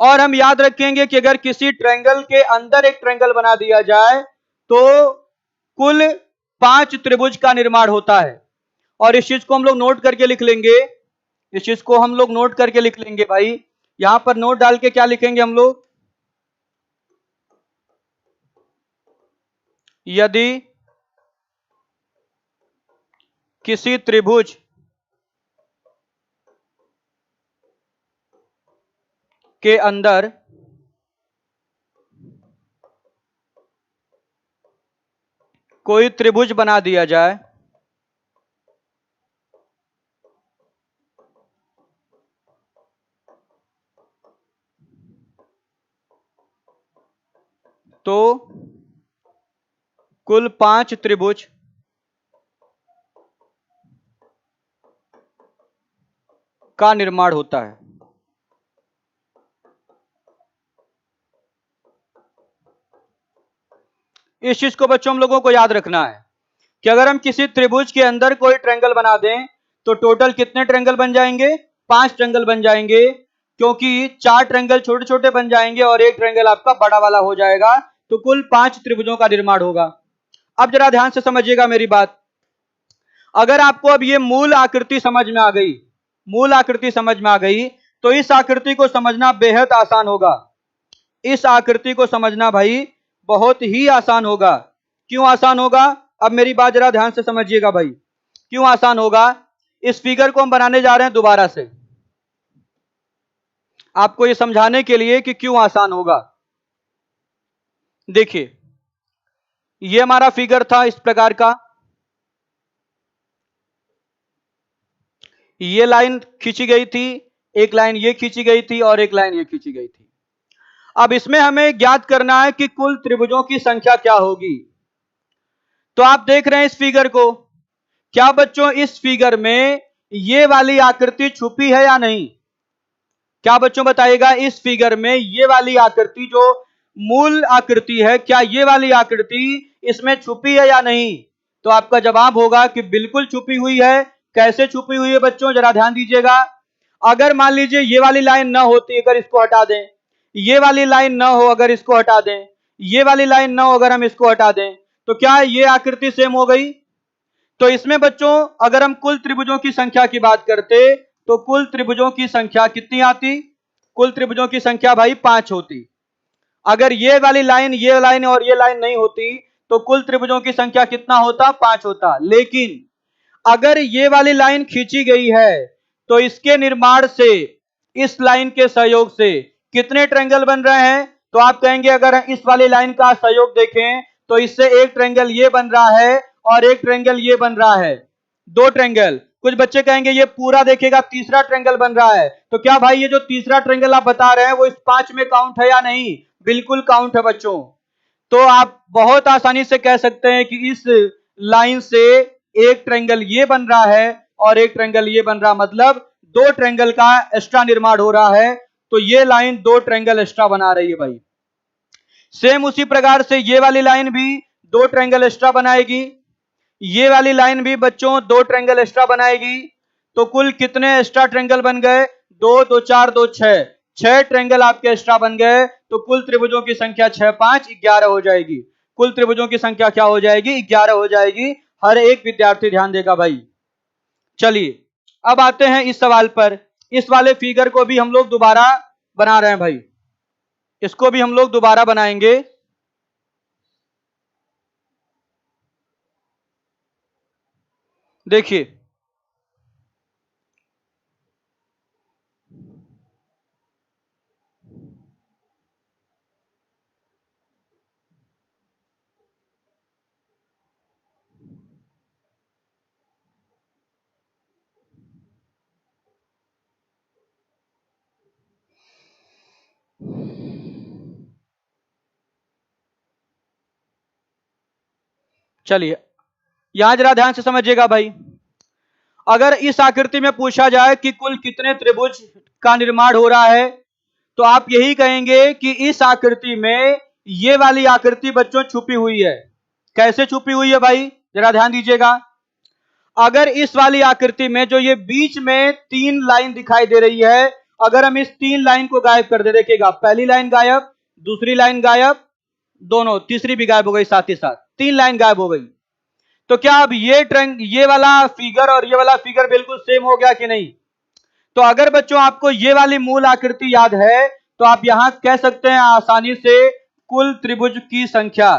और हम याद रखेंगे कि अगर किसी ट्रायंगल के अंदर एक ट्रायंगल बना दिया जाए तो कुल 5 त्रिभुज का निर्माण होता है। और इस चीज को हम लोग नोट करके लिख लेंगे, इस चीज को हम लोग नोट करके लिख लेंगे भाई। यहां पर नोट डाल के क्या लिखेंगे हम लोग, यदि किसी त्रिभुज के अंदर कोई त्रिभुज बना दिया जाए तो कुल 5 त्रिभुज का निर्माण होता है। इस चीज को बच्चों हम लोगों को याद रखना है कि अगर हम किसी त्रिभुज के अंदर कोई ट्रायंगल बना दें तो टोटल कितने ट्रायंगल बन जाएंगे, 5 ट्रायंगल बन जाएंगे। क्योंकि 4 ट्रायंगल छोटे छोटे बन जाएंगे और एक ट्रायंगल आपका बड़ा वाला हो जाएगा। तो कुल 5 त्रिभुजों का निर्माण होगा। अब जरा ध्यान से समझिएगा मेरी बात। अगर आपको अब ये मूल आकृति समझ में आ गई, मूल आकृति समझ में आ गई, तो इस आकृति को समझना बेहद आसान होगा। इस आकृति को समझना भाई बहुत ही आसान होगा। क्यों आसान होगा, अब मेरी बात जरा ध्यान से समझिएगा भाई। क्यों आसान होगा, इस फिगर को हम बनाने जा रहे हैं दोबारा से, आपको यह समझाने के लिए कि क्यों आसान होगा। देखिए, यह हमारा फिगर था इस प्रकार का, ये लाइन खींची गई थी, एक लाइन ये खींची गई थी और एक लाइन ये खींची गई थी। अब इसमें हमें ज्ञात करना है कि कुल त्रिभुजों की संख्या क्या होगी। तो आप देख रहे हैं इस फिगर को, क्या बच्चों इस फिगर में ये वाली आकृति छुपी है या नहीं? क्या बच्चों बताइएगा, इस फिगर में ये वाली आकृति जो मूल आकृति है, क्या ये वाली आकृति इसमें छुपी है या नहीं? तो आपका जवाब होगा कि बिल्कुल छुपी हुई है। कैसे छुपी हुई है बच्चों, जरा ध्यान दीजिएगा। अगर मान लीजिए ये वाली लाइन ना होती, अगर इसको हटा दें, ये वाली लाइन ना हो अगर इसको हटा दें, ये वाली लाइन ना हो अगर हम इसको हटा दें, तो क्या ये आकृति सेम हो गई? तो इसमें बच्चों अगर हम कुल त्रिभुजों की संख्या की बात करते तो कुल त्रिभुजों की संख्या कितनी आती? कुल त्रिभुजों की संख्या भाई 5 होती। अगर ये वाली लाइन, ये लाइन और ये लाइन नहीं होती तो कुल त्रिभुजों की संख्या कितना होता? 5 होता। लेकिन अगर ये वाली लाइन खींची गई है तो इसके निर्माण से, इस लाइन के सहयोग से कितने ट्रायंगल बन रहे हैं? तो आप कहेंगे अगर इस वाली लाइन का सहयोग देखें तो इससे एक ट्रायंगल ये बन रहा है और एक ट्रायंगल ये बन रहा है, दो ट्रायंगल। कुछ बच्चे कहेंगे ये पूरा देखेगा तीसरा ट्रायंगल बन रहा है। तो क्या भाई ये जो तीसरा ट्रायंगल आप बता रहे हैं वो इस 5 में काउंट है या नहीं? बिल्कुल काउंट है बच्चों। तो आप बहुत आसानी से कह सकते हैं कि इस लाइन से एक ट्रायंगल ये बन रहा है और एक ट्रायंगल ये बन रहा, मतलब दो ट्रायंगल का एक्स्ट्रा निर्माण हो रहा है। तो ये लाइन दो ट्रायंगल एक्स्ट्रा बना रही है भाई। सेम उसी प्रकार से ये वाली लाइन भी दो ट्रायंगल एक्स्ट्रा बनाएगी, ये वाली लाइन भी बच्चों दो ट्रायंगल एक्स्ट्रा बनाएगी। तो कुल कितने एक्स्ट्रा ट्रायंगल बन गए? दो, दो चार, दो छह, छह ट्रायंगल आपके एक्स्ट्रा बन गए। तो कुल त्रिभुजों की संख्या 6 5 11 हो जाएगी। कुल त्रिभुजों की संख्या क्या हो जाएगी? 11 हो जाएगी। हर एक विद्यार्थी ध्यान देगा भाई। चलिए अब आते हैं इस सवाल पर। इस वाले फिगर को भी हम लोग दोबारा बना रहे हैं भाई, इसको भी हम लोग दोबारा बनाएंगे। देखिए चलिए यहां जरा ध्यान से समझिएगा भाई। अगर इस आकृति में पूछा जाए कि कुल कितने त्रिभुज का निर्माण हो रहा है, तो आप यही कहेंगे कि इस आकृति में ये वाली आकृति बच्चों छुपी हुई है। कैसे छुपी हुई है भाई? जरा ध्यान दीजिएगा। अगर इस वाली आकृति में जो ये बीच में तीन लाइन दिखाई दे रही है, अगर हम इस तीन लाइन को गायब कर दे, देखिएगा पहली लाइन गायब, दूसरी लाइन गायब, दोनों, तीसरी भी गायब हो गई साथ ही साथ, तीन लाइन गायब हो गई। तो क्या अब ये वाला फिगर और ये वाला फिगर बिल्कुल सेम हो गया कि नहीं? तो अगर बच्चों आपको ये वाली मूल आकृति याद है तो आप यहां कह सकते हैं आसानी से कुल त्रिभुज की संख्या,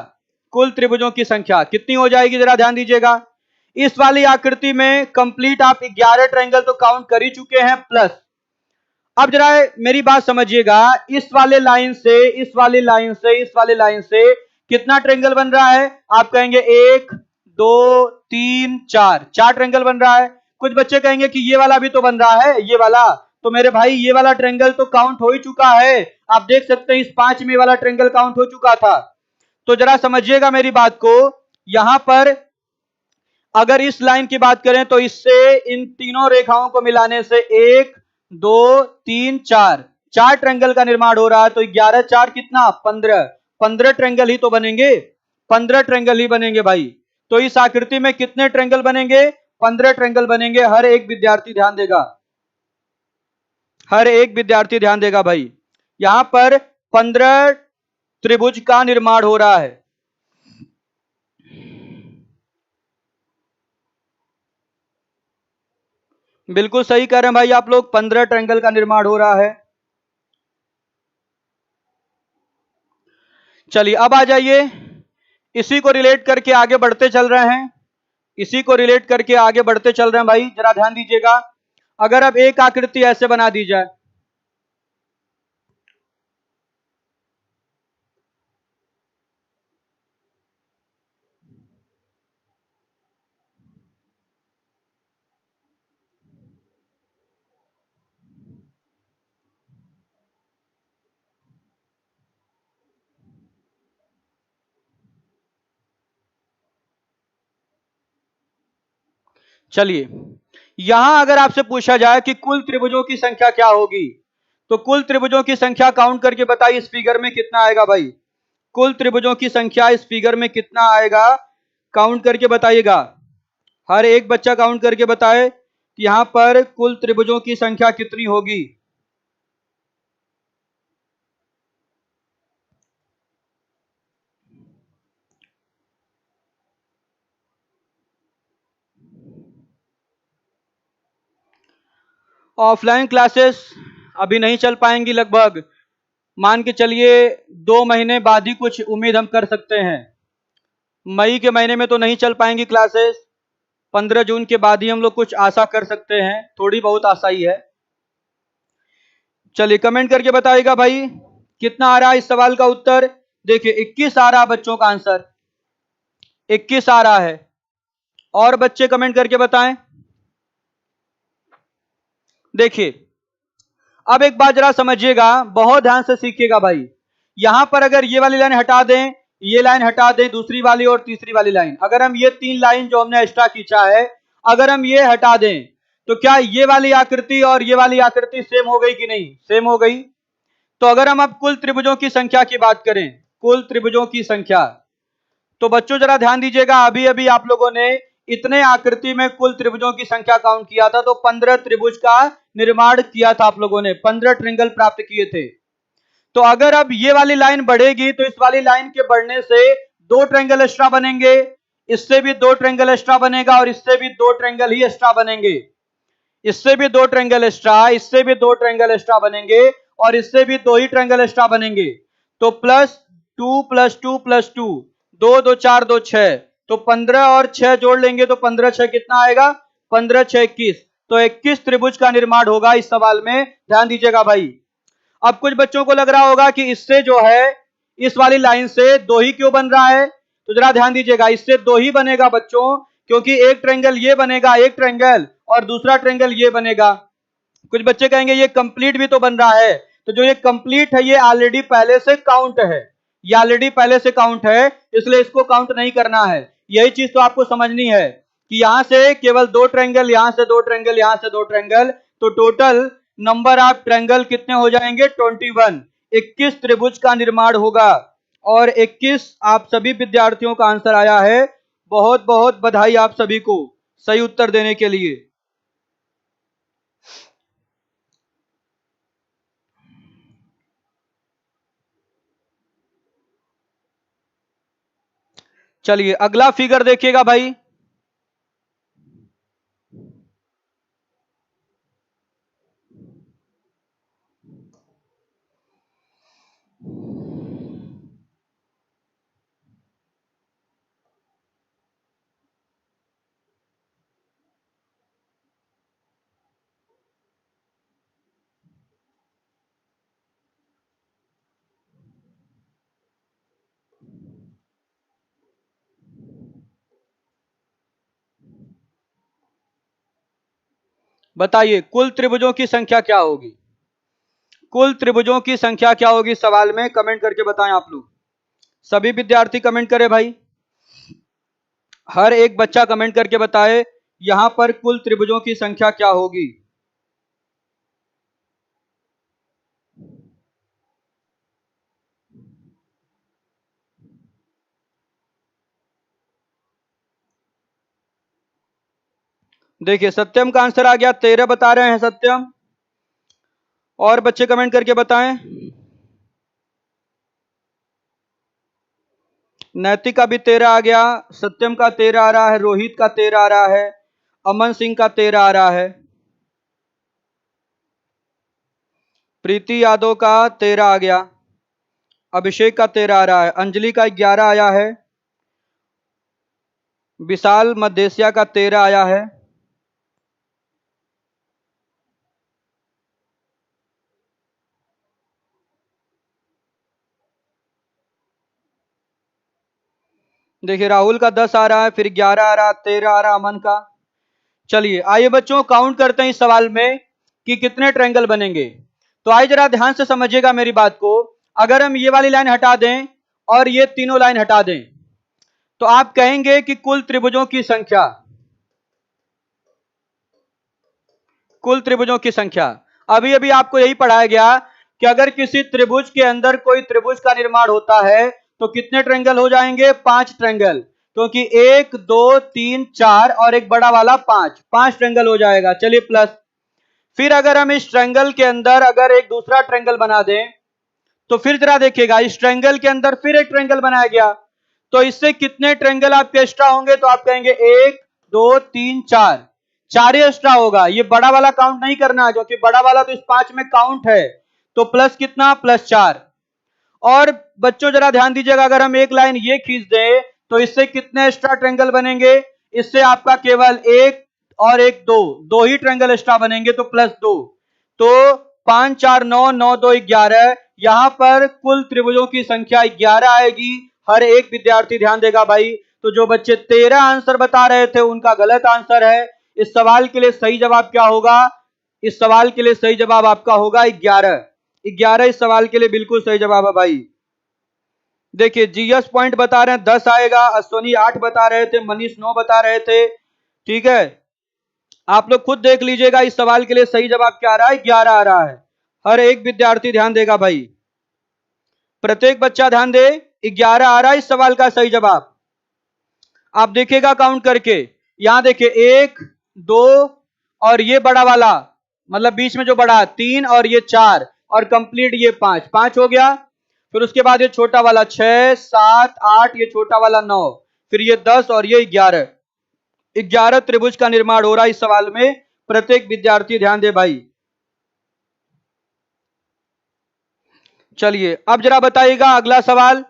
कुल त्रिभुजों की संख्या कितनी हो जाएगी? जरा ध्यान दीजिएगा। इस वाली आकृति में कंप्लीट आप 11 ट्रायंगल तो काउंट कर ही चुके हैं प्लस। अब जरा मेरी बात समझिएगा, इस वाले लाइन से, इस वाली लाइन से, इस वाली लाइन से कितना ट्रायंगल बन रहा है? आप कहेंगे 1 2 3 4, चार ट्रायंगल बन रहा है। कुछ बच्चे कहेंगे कि ये वाला भी तो बन रहा है, ये वाला। तो मेरे भाई ये वाला ट्रायंगल तो काउंट हो ही चुका है। आप देख सकते हैं इस 5 में वाला ट्रायंगल काउंट हो चुका था। तो जरा समझिएगा मेरी बात को। यहां पर अगर इस लाइन की बात करें तो इससे इन तीनों रेखाओं को मिलाने से 1 2 3 4, चार ट्रायंगल का निर्माण हो रहा है। तो 11 4 कितना? 15, 15 ट्रायंगल ही तो बनेंगे, 15 ट्रायंगल ही बनेंगे भाई। तो इस आकृति में कितने ट्रायंगल बनेंगे? 15 ट्रायंगल बनेंगे। हर एक विद्यार्थी ध्यान देगा, हर एक विद्यार्थी ध्यान देगा भाई। यहां पर 15 त्रिभुज का निर्माण हो रहा है। बिल्कुल सही कह रहे हैं भाई आप लोग, 15 ट्रायंगल का निर्माण हो रहा है। चलिए अब आ जाइए, इसी को रिलेट करके आगे बढ़ते चल रहे हैं, इसी को रिलेट करके आगे बढ़ते चल रहे हैं भाई। जरा ध्यान दीजिएगा। अगर अब एक आकृति ऐसे बना दी जाए, चलिए यहां अगर आपसे पूछा जाए कि कुल त्रिभुजों की संख्या क्या होगी, तो कुल त्रिभुजों की संख्या काउंट करके बताइए इस फिगर में कितना आएगा भाई? कुल त्रिभुजों की संख्या इस फिगर में कितना आएगा? काउंट करके बताइएगा। हर एक बच्चा काउंट करके बताए कि यहां पर कुल त्रिभुजों की संख्या कितनी होगी। ऑफलाइन क्लासेस अभी नहीं चल पाएंगी, लगभग मान के चलिए 2 महीने बाद ही कुछ उम्मीद हम कर सकते हैं। मई के महीने में तो नहीं चल पाएंगी क्लासेस। 15 जून के बाद ही हम लोग कुछ आशा कर सकते हैं, थोड़ी बहुत आशा ही है। चलिए कमेंट करके बताइएगा भाई कितना आ रहा है इस सवाल का उत्तर। देखिए 21 आ रहा बच्चों का आंसर, 21 आ रहा है। और बच्चे कमेंट करके बताएं। देखिए अब एक बात जरा समझिएगा, बहुत ध्यान से सीखिएगा भाई। यहां पर अगर ये वाली लाइन हटा दें, ये लाइन हटा दें, दूसरी वाली और तीसरी वाली लाइन, अगर हम ये 3 लाइन जो हमने एक्स्ट्रा खींचा है अगर हम ये हटा दें तो क्या ये वाली आकृति और ये वाली आकृति सेम हो गई कि नहीं? सेम हो गई। तो अगर हम अब कुल त्रिभुजों की संख्या की बात करें, कुल त्रिभुजों की संख्या, तो बच्चों जरा ध्यान दीजिएगा, अभी अभी आप लोगों ने इतने आकृति में कुल त्रिभुजों की संख्या काउंट किया था, तो 15 त्रिभुज का निर्माण किया था आप लोगों ने, 15 ट्रिंगल प्राप्त किए थे। तो अगर अब ये वाली लाइन बढ़ेगी तो इस वाली लाइन के बढ़ने से 2 ट्रायंगल एक्स्ट्रा बनेंगे, इससे भी 2 ट्रायंगल एक्स्ट्रा बनेगा और इससे भी 2 ट्रायंगल ही एक्स्ट्रा बनेंगे, इससे भी 2 ट्रायंगल एक्स्ट्रा, इससे भी 2 ट्रायंगल एक्स्ट्रा बनेंगे और इससे भी 2 ही ट्रायंगल एक्स्ट्रा बनेंगे। तो +2 +2 +2, 2 2 4 2 6, तो 15 और 6 जोड़ लेंगे तो 15 6 कितना आएगा? 15 6 21। तो 21 त्रिभुज का निर्माण होगा इस सवाल में, ध्यान दीजिएगा भाई। अब कुछ बच्चों को लग रहा होगा कि इससे जो है इस वाली लाइन से 2 ही क्यों बन रहा है, तो जरा ध्यान दीजिएगा, इससे 2 ही बनेगा बच्चों, क्योंकि एक ट्रायंगल ये बनेगा, एक ट्रायंगल, और दूसरा ट्रायंगल ये बनेगा। कुछ बच्चे कहेंगे ये कंप्लीट भी तो बन रहा है, तो जो ये कंप्लीट है ये ऑलरेडी पहले से काउंट है, ये ऑलरेडी पहले से काउंट है, इसलिए इसको काउंट नहीं करना है। यही चीज तो आपको समझनी है कि यहां से केवल 2 ट्रायंगल, यहां से 2 ट्रायंगल, यहां से 2 ट्रायंगल, तो टोटल नंबर ऑफ ट्रायंगल कितने हो जाएंगे? 21। 21 त्रिभुज का निर्माण होगा और 21 आप सभी विद्यार्थियों का आंसर आया है। बहुत बहुत बधाई आप सभी को सही उत्तर देने के लिए। चलिए अगला फिगर देखिएगा भाई। बताइए कुल त्रिभुजों की संख्या क्या होगी? कुल त्रिभुजों की संख्या क्या होगी सवाल में? कमेंट करके बताएं आप लोग, सभी विद्यार्थी कमेंट करें भाई, हर एक बच्चा कमेंट करके बताए यहां पर कुल त्रिभुजों की संख्या क्या होगी। देखिए सत्यम का आंसर आ गया, 13 बता रहे हैं सत्यम। और बच्चे कमेंट करके बताएं। नैतिक का भी 13 आ गया, सत्यम का 13 आ रहा है, रोहित का 13 आ रहा है, अमन सिंह का 13 आ रहा है, प्रीति यादव का 13 आ गया, अभिषेक का 13 आ रहा है, अंजलि का 11 आया है, विशाल मदेशिया का 13 आया है, देखिए राहुल का 10 आ रहा है, फिर 11 आ रहा, 13 आ रहा अमन का। चलिए आइए बच्चों काउंट करते हैं इस सवाल में कि कितने ट्रायंगल बनेंगे। तो आइए जरा ध्यान से समझिएगा मेरी बात को। अगर हम ये वाली लाइन हटा दें और ये तीनों लाइन हटा दें तो आप कहेंगे कि कुल त्रिभुजों की संख्या, कुल त्रिभुजों की संख्या, अभी अभी आपको यही पढ़ाया गया कि अगर किसी त्रिभुज के अंदर कोई त्रिभुज का निर्माण होता है तो कितने ट्रायंगल हो जाएंगे? 5 ट्रायंगल, क्योंकि 1 2 3 4 और एक बड़ा वाला 5 ट्रायंगल हो जाएगा। चलिए प्लस, फिर अगर हम इस ट्रायंगल के अंदर अगर एक दूसरा ट्रायंगल बना दें तो फिर जरा देखिएगा इस ट्रायंगल के अंदर फिर एक ट्रायंगल बनाया गया, तो इससे कितने ट्रायंगल आपके एक्स्ट्रा होंगे? तो आप कहेंगे 1 2 3 4, 4 ही एक्स्ट्रा होगा। ये बड़ा वाला काउंट नहीं करना है क्योंकि बड़ा वाला तो इस 5 में काउंट है, तो प्लस कितना? +4। और बच्चों जरा ध्यान दीजिएगा, अगर हम एक लाइन ये खींच दें तो इससे कितने एक्स्ट्रा ट्रायंगल बनेंगे? इससे आपका केवल एक और एक दो ही ट्रायंगल एक्स्ट्रा बनेंगे तो +2, तो 5 4 9 9 2 11। यहां पर कुल त्रिभुजों की संख्या 11 आएगी। हर एक विद्यार्थी ध्यान देगा भाई। तो जो बच्चे 13 आंसर बता रहे थे उनका गलत आंसर है। इस सवाल के लिए सही जवाब क्या होगा? इस सवाल के लिए सही जवाब आपका होगा 11। 11 इस सवाल के लिए बिल्कुल सही जवाब है भाई। देखिए जीएस पॉइंट बता रहे हैं 10 आएगा, अश्वनी 8 बता रहे थे, मनीष 9 बता रहे थे। ठीक है, आप लोग खुद देख लीजिएगा इस सवाल के लिए सही जवाब क्या आ रहा है, 11 आ रहा है। हर एक विद्यार्थी ध्यान देगा भाई, प्रत्येक बच्चा ध्यान दे, 11 आ रहा है इस सवाल का सही जवाब। आप देखिएगा काउंट करके, यहां देखिए 1 2 और ये बड़ा वाला, मतलब बीच में जो बड़ा 3 और ये 4 और कंप्लीट ये 5, 5 हो गया। फिर उसके बाद ये छोटा वाला 6 7 8, ये छोटा वाला 9, फिर ये 10 और ये 11। 11 त्रिभुज का निर्माण हो रहा है इस सवाल में। प्रत्येक विद्यार्थी ध्यान दे भाई। चलिए अब जरा बताइएगा अगला सवाल।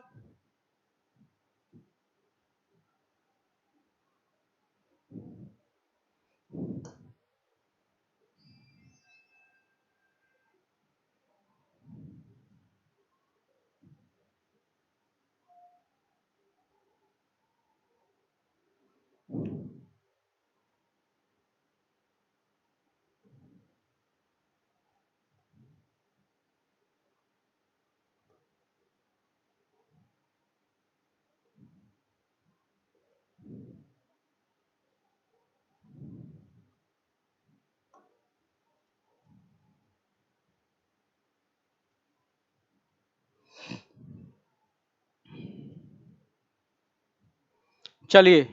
चलिए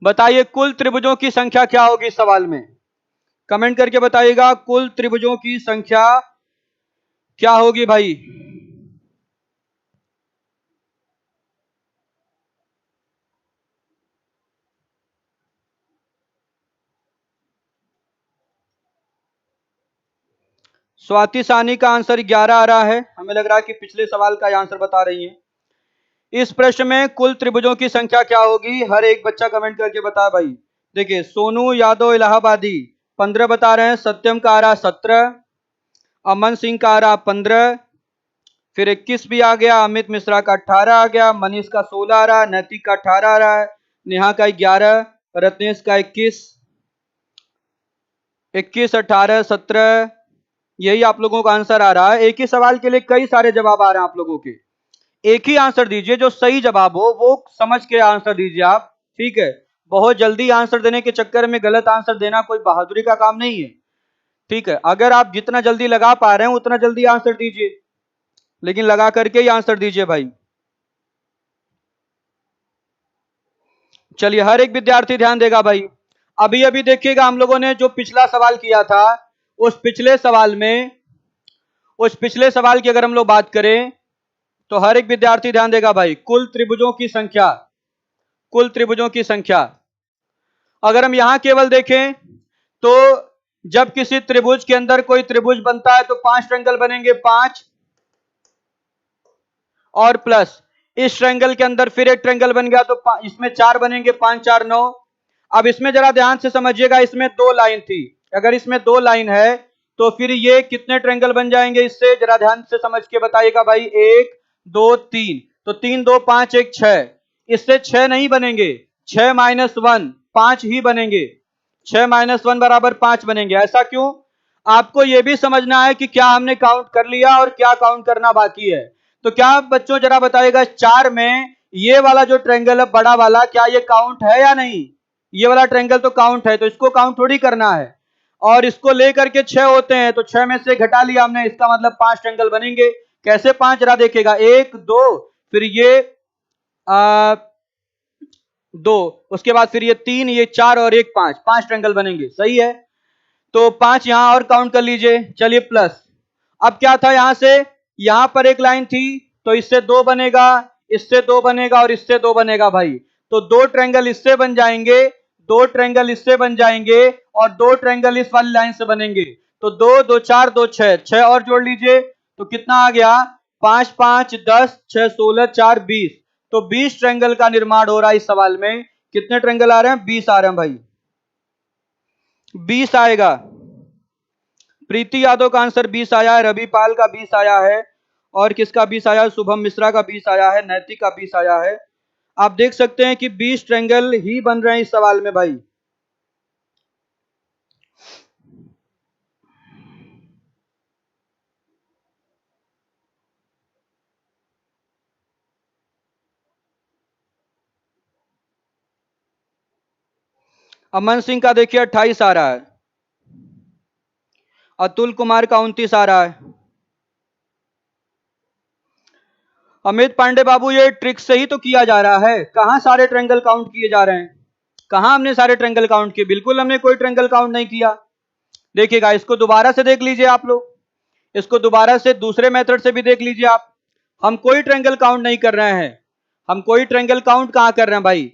बताइए कुल त्रिभुजों की संख्या क्या होगी इस सवाल में? कमेंट करके बताइएगा कुल त्रिभुजों की संख्या क्या होगी भाई। स्वाति सानी का आंसर 11 आ रहा है। हमें लग रहा है कि पिछले सवाल का आंसर बता रही है। इस प्रश्न में कुल त्रिभुजों की संख्या क्या होगी? हर एक बच्चा कमेंट करके बता भाई। देखिए सोनू यादव इलाहाबादी 15 बता रहे हैं, सत्यम का आ रहा 17, अमन सिंह का आ रहा 15, फिर 21 भी आ गया, अमित मिश्रा का 18 आ गया, मनीष का 16 आ रहा है, नैतिक का 18 आ रहा है, नेहा का 11, रत्नेश का 21, 21 18 17, यही आप लोगों का आंसर आ रहा है। एक ही सवाल के लिए कई सारे जवाब आ रहे हैं आप लोगों के। एक ही आंसर दीजिए, जो सही जवाब हो वो समझ के आंसर दीजिए आप। ठीक है, बहुत जल्दी आंसर देने के चक्कर में गलत आंसर देना कोई बहादुरी का काम नहीं है। ठीक है, अगर आप जितना जल्दी लगा पा रहे हैं उतना जल्दी आंसर दीजिए, लेकिन लगा करके ही आंसर दीजिए भाई। चलिए हर एक विद्यार्थी ध्यान देगा भाई। अभी अभी देखिएगा हम लोगों ने जो पिछला सवाल किया था, उस पिछले सवाल की अगर हम लोग बात करें तो हर एक विद्यार्थी ध्यान देगा भाई। कुल त्रिभुजों की संख्या अगर हम यहां केवल देखें तो जब किसी त्रिभुज के अंदर कोई त्रिभुज बनता है तो 5 ट्रायंगल बनेंगे, 5 और प्लस इस ट्रायंगल के अंदर फिर एक ट्रायंगल बन गया तो इसमें 4 बनेंगे, 5 4 9। अब इसमें जरा ध्यान से समझिएगा, इसमें 2 लाइन थी। अगर इसमें 2 लाइन है तो फिर ये कितने ट्रायंगल बन जाएंगे? इससे जरा ध्यान से समझ के बताइएगा भाई। 1 2 3, तो 3 2 5 1 6। इससे 6 नहीं बनेंगे, 6 - 1 5 ही बनेंगे। 6 - 1 बराबर 5 बनेंगे। ऐसा क्यों? आपको यह भी समझना है कि क्या हमने काउंट कर लिया और क्या काउंट करना बाकी है। तो क्या बच्चों जरा बताइएगा, 4 में ये वाला जो ट्रायंगल है बड़ा वाला, क्या ये काउंट है या नहीं? ये वाला ट्रायंगल तो काउंट है, तो इसको काउंट थोड़ी करना है। और इसको लेकर के 6 होते हैं, तो 6 में से घटा लिया हमने, इसका मतलब 5 ट्रायंगल बनेंगे। कैसे 5? जरा देखिएगा, 1 2, फिर ये 2, उसके बाद फिर ये 3, ये 4 और एक 5, 5 ट्रायंगल बनेंगे। सही है, तो 5 यहां और काउंट कर लीजिए। चलिए प्लस, अब क्या था, यहां से यहां पर एक लाइन थी तो इससे 2 बनेगा, इससे 2 बनेगा और इससे 2 बनेगा भाई। तो 2 ट्रायंगल इससे बन जाएंगे, 2 ट्रायंगल इससे बन जाएंगे और 2 ट्रायंगल इस वाली लाइन से बनेंगे। तो 2 2 4 2 6, 6 और जोड़ लीजिए तो कितना आ गया? 5 5 10 6 16 4 20। तो 20 ट्रायंगल का निर्माण हो रहा है इस सवाल में। कितने ट्रायंगल आ रहे हैं? 20 आ रहे हैं भाई, 20 आएगा। प्रीति यादव का आंसर 20 आया है, रवि पाल का 20 आया है, और किसका 20 आया है? शुभम मिश्रा का 20 आया है, नैतिक का 20 आया है। आप देख सकते हैं कि 20 ट्रायंगल ही बन रहे हैं इस सवाल में भाई। अमन सिंह का देखिए 28 आ रहा है, अतुल कुमार का 29 आ रहा है। अमित पांडे बाबू, ये ट्रिक से ही तो किया जा रहा है, कहां सारे ट्रायंगल काउंट किए जा रहे हैं? कहां हमने सारे ट्रायंगल काउंट किए? बिल्कुल हमने कोई ट्रायंगल काउंट नहीं किया। देखिएगा, इसको दोबारा से देख लीजिए आप लोग, इसको दोबारा से दूसरे मेथड से भी देख लीजिए आप। हम कोई ट्रायंगल काउंट नहीं कर रहे हैं, हम कोई ट्रायंगल काउंट कहां कर रहे हैं भाई?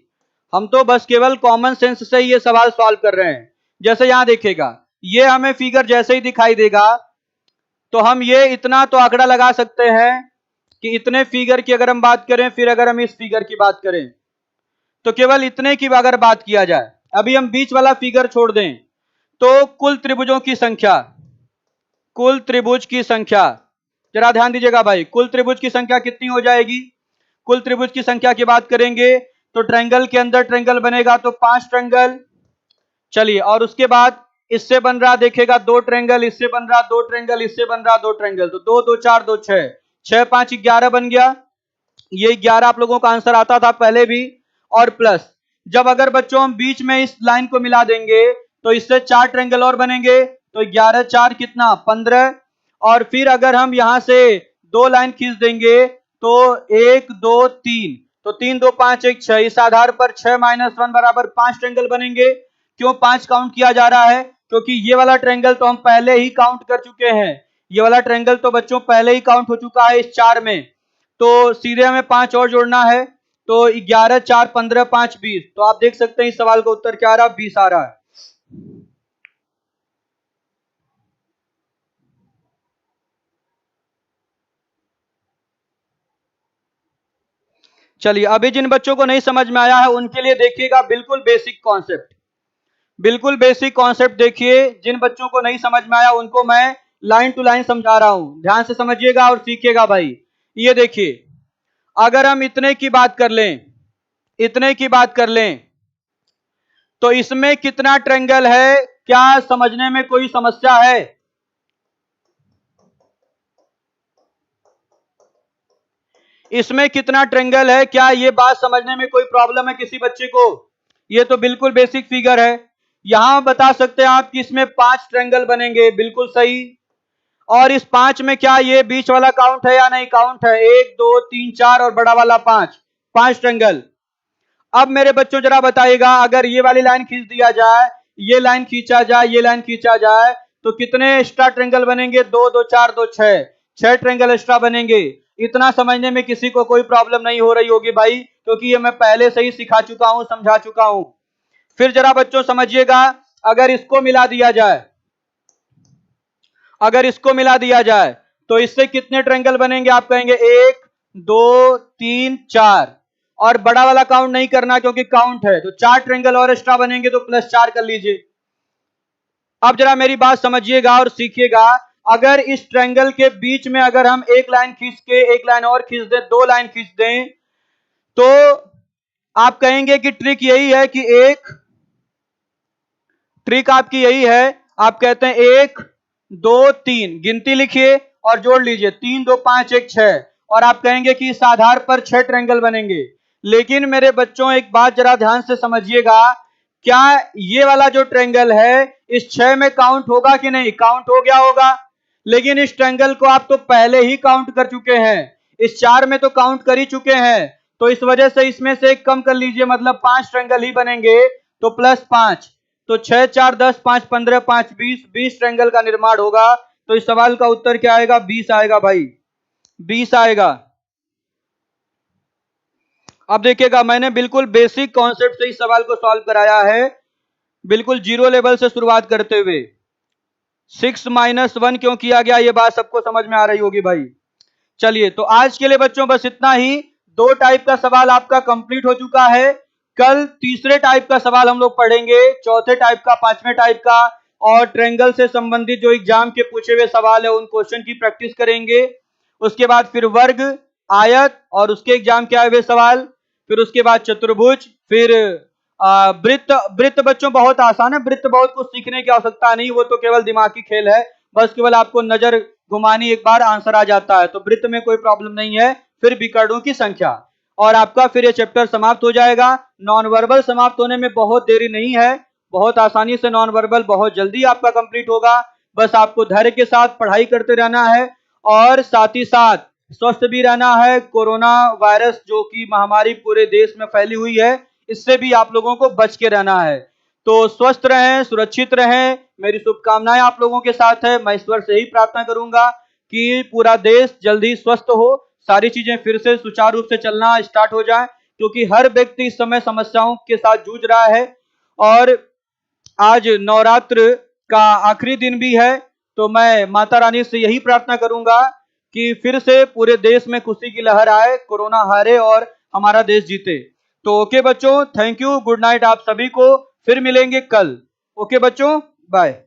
हम तो बस केवल कॉमन सेंस से ये सवाल सॉल्व कर रहे हैं। जैसे यहां देखिएगा, ये हमें फिगर जैसे ही दिखाई देगा तो हम ये इतना तो आंकड़ा लगा सकते हैं कि इतने फिगर की अगर हम बात करें, फिर अगर हम इस फिगर की बात करें, तो केवल इतने की अगर बात किया जाए, अभी हम बीच वाला फिगर छोड़ दें, तो कुल त्रिभुजों की संख्या, कुल त्रिभुज की संख्या, जरा ध्यान दीजिएगा भाई, कुल त्रिभुज की संख्या कितनी हो जाएगी? कुल त्रिभुज की संख्या की बात करेंगे तो ट्रायंगल के अंदर ट्रायंगल बनेगा तो 5 ट्रायंगल। चलिए, और उसके बाद इससे बन रहा देखेगा 2 ट्रायंगल, इससे बन रहा 2 ट्रायंगल, इससे बन रहा 2 ट्रायंगल, तो 2 2 4 2 6, 6 5 11 बन गया। ये 11 आप लोगों का आंसर आता था पहले भी। और प्लस जब अगर बच्चों हम बीच में इस लाइन को मिला देंगे तो इससे 4 ट्रायंगल और बनेंगे, तो 11 4 कितना? 15। और फिर अगर हम यहां से 2 लाइन खींच देंगे तो 1 2 3, तो 3 2 5 1 6, इस आधार पर 6 - 1 बराबर 5 ट्रायंगल बनेंगे। क्यों 5 काउंट किया जा रहा है? क्योंकि ये वाला ट्रायंगल तो हम पहले ही काउंट कर चुके हैं, ये वाला ट्रायंगल तो बच्चों पहले ही काउंट हो चुका है इस 4 में, तो सीधे हमें 5 और जोड़ना है, तो 11 4 15 5 20। तो आप देख सकते हैं इस सवाल का उत्तर क्या आ रहा है? 20 आ रहा है। चलिए, अभी जिन बच्चों को नहीं समझ में आया है उनके लिए देखिएगा बिल्कुल बेसिक कॉन्सेप्ट, बिल्कुल बेसिक कॉन्सेप्ट देखिए। जिन बच्चों को नहीं समझ में आया उनको मैं लाइन टू लाइन समझा रहा हूं, ध्यान से समझिएगा और सीखिएगा भाई। ये देखिए, अगर हम इतने की बात कर लें, इतने की बात कर लें, तो इसमें कितना ट्रायंगल है? क्या समझने में कोई समस्या है? इसमें कितना ट्रायंगल है? क्या ये बात समझने में कोई प्रॉब्लम है किसी बच्चे को? ये तो बिल्कुल बेसिक फिगर है। यहां बता सकते हैं आप कि इसमें 5 ट्रायंगल बनेंगे, बिल्कुल सही। और इस 5 में क्या ये बीच वाला काउंट है या नहीं? काउंट है, 1 2 3 4 और बड़ा वाला 5, 5 ट्रायंगल। अब मेरे बच्चों जरा बताइएगा, अगर ये वाली लाइन खींच दिया जाए, ये लाइन खींचा जाए, ये लाइन खींचा जाए, तो कितने एक्स्ट्रा ट्रायंगल बनेंगे? 2 2 4 2 6, 6 ट्रायंगल एक्स्ट्रा बनेंगे। इतना समझने में किसी को कोई प्रॉब्लम नहीं हो रही होगी भाई, क्योंकि ये मैं पहले से ही सिखा चुका हूं, समझा चुका हूं। फिर जरा बच्चों समझिएगा, अगर इसको मिला दिया जाए, अगर इसको मिला दिया जाए तो इससे कितने ट्रायंगल बनेंगे? आप कहेंगे 1 2 3 4, और बड़ा वाला काउंट नहीं करना क्योंकि काउंट है, तो 4 ट्रायंगल और एक्स्ट्रा बनेंगे, तो +4 कर लीजिए। अब जरा मेरी बात समझिएगा और सीखिएगा, अगर इस ट्रायंगल के बीच में अगर हम एक लाइन खींच के एक लाइन और खींच दें, 2 लाइन खींच दें, तो आप कहेंगे कि ट्रिक यही है कि ट्रिक आपकी यही है, आप कहते हैं 1 2 3, गिनती लिखिए और जोड़ लीजिए, 3 2 5 1 6, और आप कहेंगे कि इस आधार पर 6 ट्रायंगल बनेंगे। लेकिन मेरे बच्चों एक बात जरा ध्यान से समझिएगा, क्या ये वाला जो ट्रायंगल है इस 6 में काउंट होगा कि नहीं? काउंट हो गया होगा, लेकिन इस ट्रायंगल को आप तो पहले ही काउंट कर चुके हैं, इस 4 में तो काउंट कर ही चुके हैं, तो इस वजह से इसमें से एक कम कर लीजिए, मतलब 5 ट्रायंगल ही बनेंगे, तो +5, तो 6 4 10 5 15 5 20, 20 ट्रायंगल का निर्माण होगा। तो इस सवाल का उत्तर क्या आएगा? 20 आएगा भाई, 20 आएगा। अब देखिएगा, मैंने बिल्कुल बेसिक कॉन्सेप्ट से इस सवाल को सॉल्व कराया है, बिल्कुल जीरो लेवल से शुरुआत करते हुए। 6 - 1 क्यों किया गया, ये बात सबको समझ में आ रही होगी भाई। चलिए, तो आज के लिए बच्चों बस इतना ही। 2 टाइप का सवाल आपका कंप्लीट हो चुका है, कल तीसरे टाइप का सवाल हम लोग पढ़ेंगे, चौथे टाइप का, पांचवें टाइप का, और ट्रायंगल से संबंधित जो एग्जाम के पूछे हुए सवाल है उन क्वेश्चन की प्रैक्टिस करेंगे। उसके बाद फिर वर्ग, आयत और उसके एग्जाम के आए हुए सवाल, फिर उसके बाद चतुर्भुज, फिर वृत्त। वृत्त बच्चों बहुत आसान है, वृत्त बहुत कुछ सीखने की आवश्यकता नहीं, वो तो केवल दिमागी खेल है, बस केवल आपको नजर घुमानी, एक बार आंसर आ जाता है, तो वृत्त में कोई प्रॉब्लम नहीं है। फिर विकर्णों की संख्या, और आपका फिर ये चैप्टर समाप्त हो जाएगा। नॉन वर्बल समाप्त होने में बहुत देरी नहीं है, बहुत आसानी से नॉन वर्बल बहुत जल्दी आपका कंप्लीट होगा। बस आपको धैर्य के साथ पढ़ाई करते रहना है और साथ ही साथ स्वस्थ भी रहना है। कोरोना वायरस जो कि महामारी पूरे देश में फैली हुई है, इससे भी आप लोगों को बच के रहना है। तो स्वस्थ रहें, सुरक्षित रहें, मेरी शुभकामनाएं आप लोगों के साथ है। मैं ईश्वर से ही प्रार्थना करूंगा कि पूरा देश जल्दी स्वस्थ हो, सारी चीजें फिर से सुचारू रूप से चलना स्टार्ट हो जाए, क्योंकि हर व्यक्ति इस समय समस्याओं के साथ जूझ रहा है। और आज नवरात्र का आखिरी दिन भी है, तो मैं माता रानी से यही प्रार्थना करूंगा कि फिर से पूरे देश में खुशी की लहर आए, कोरोना हारे और हमारा देश जीते। तो ओके बच्चों, थैंक यू, गुड नाइट आप सभी को, फिर मिलेंगे कल। ओके बच्चों, बाय।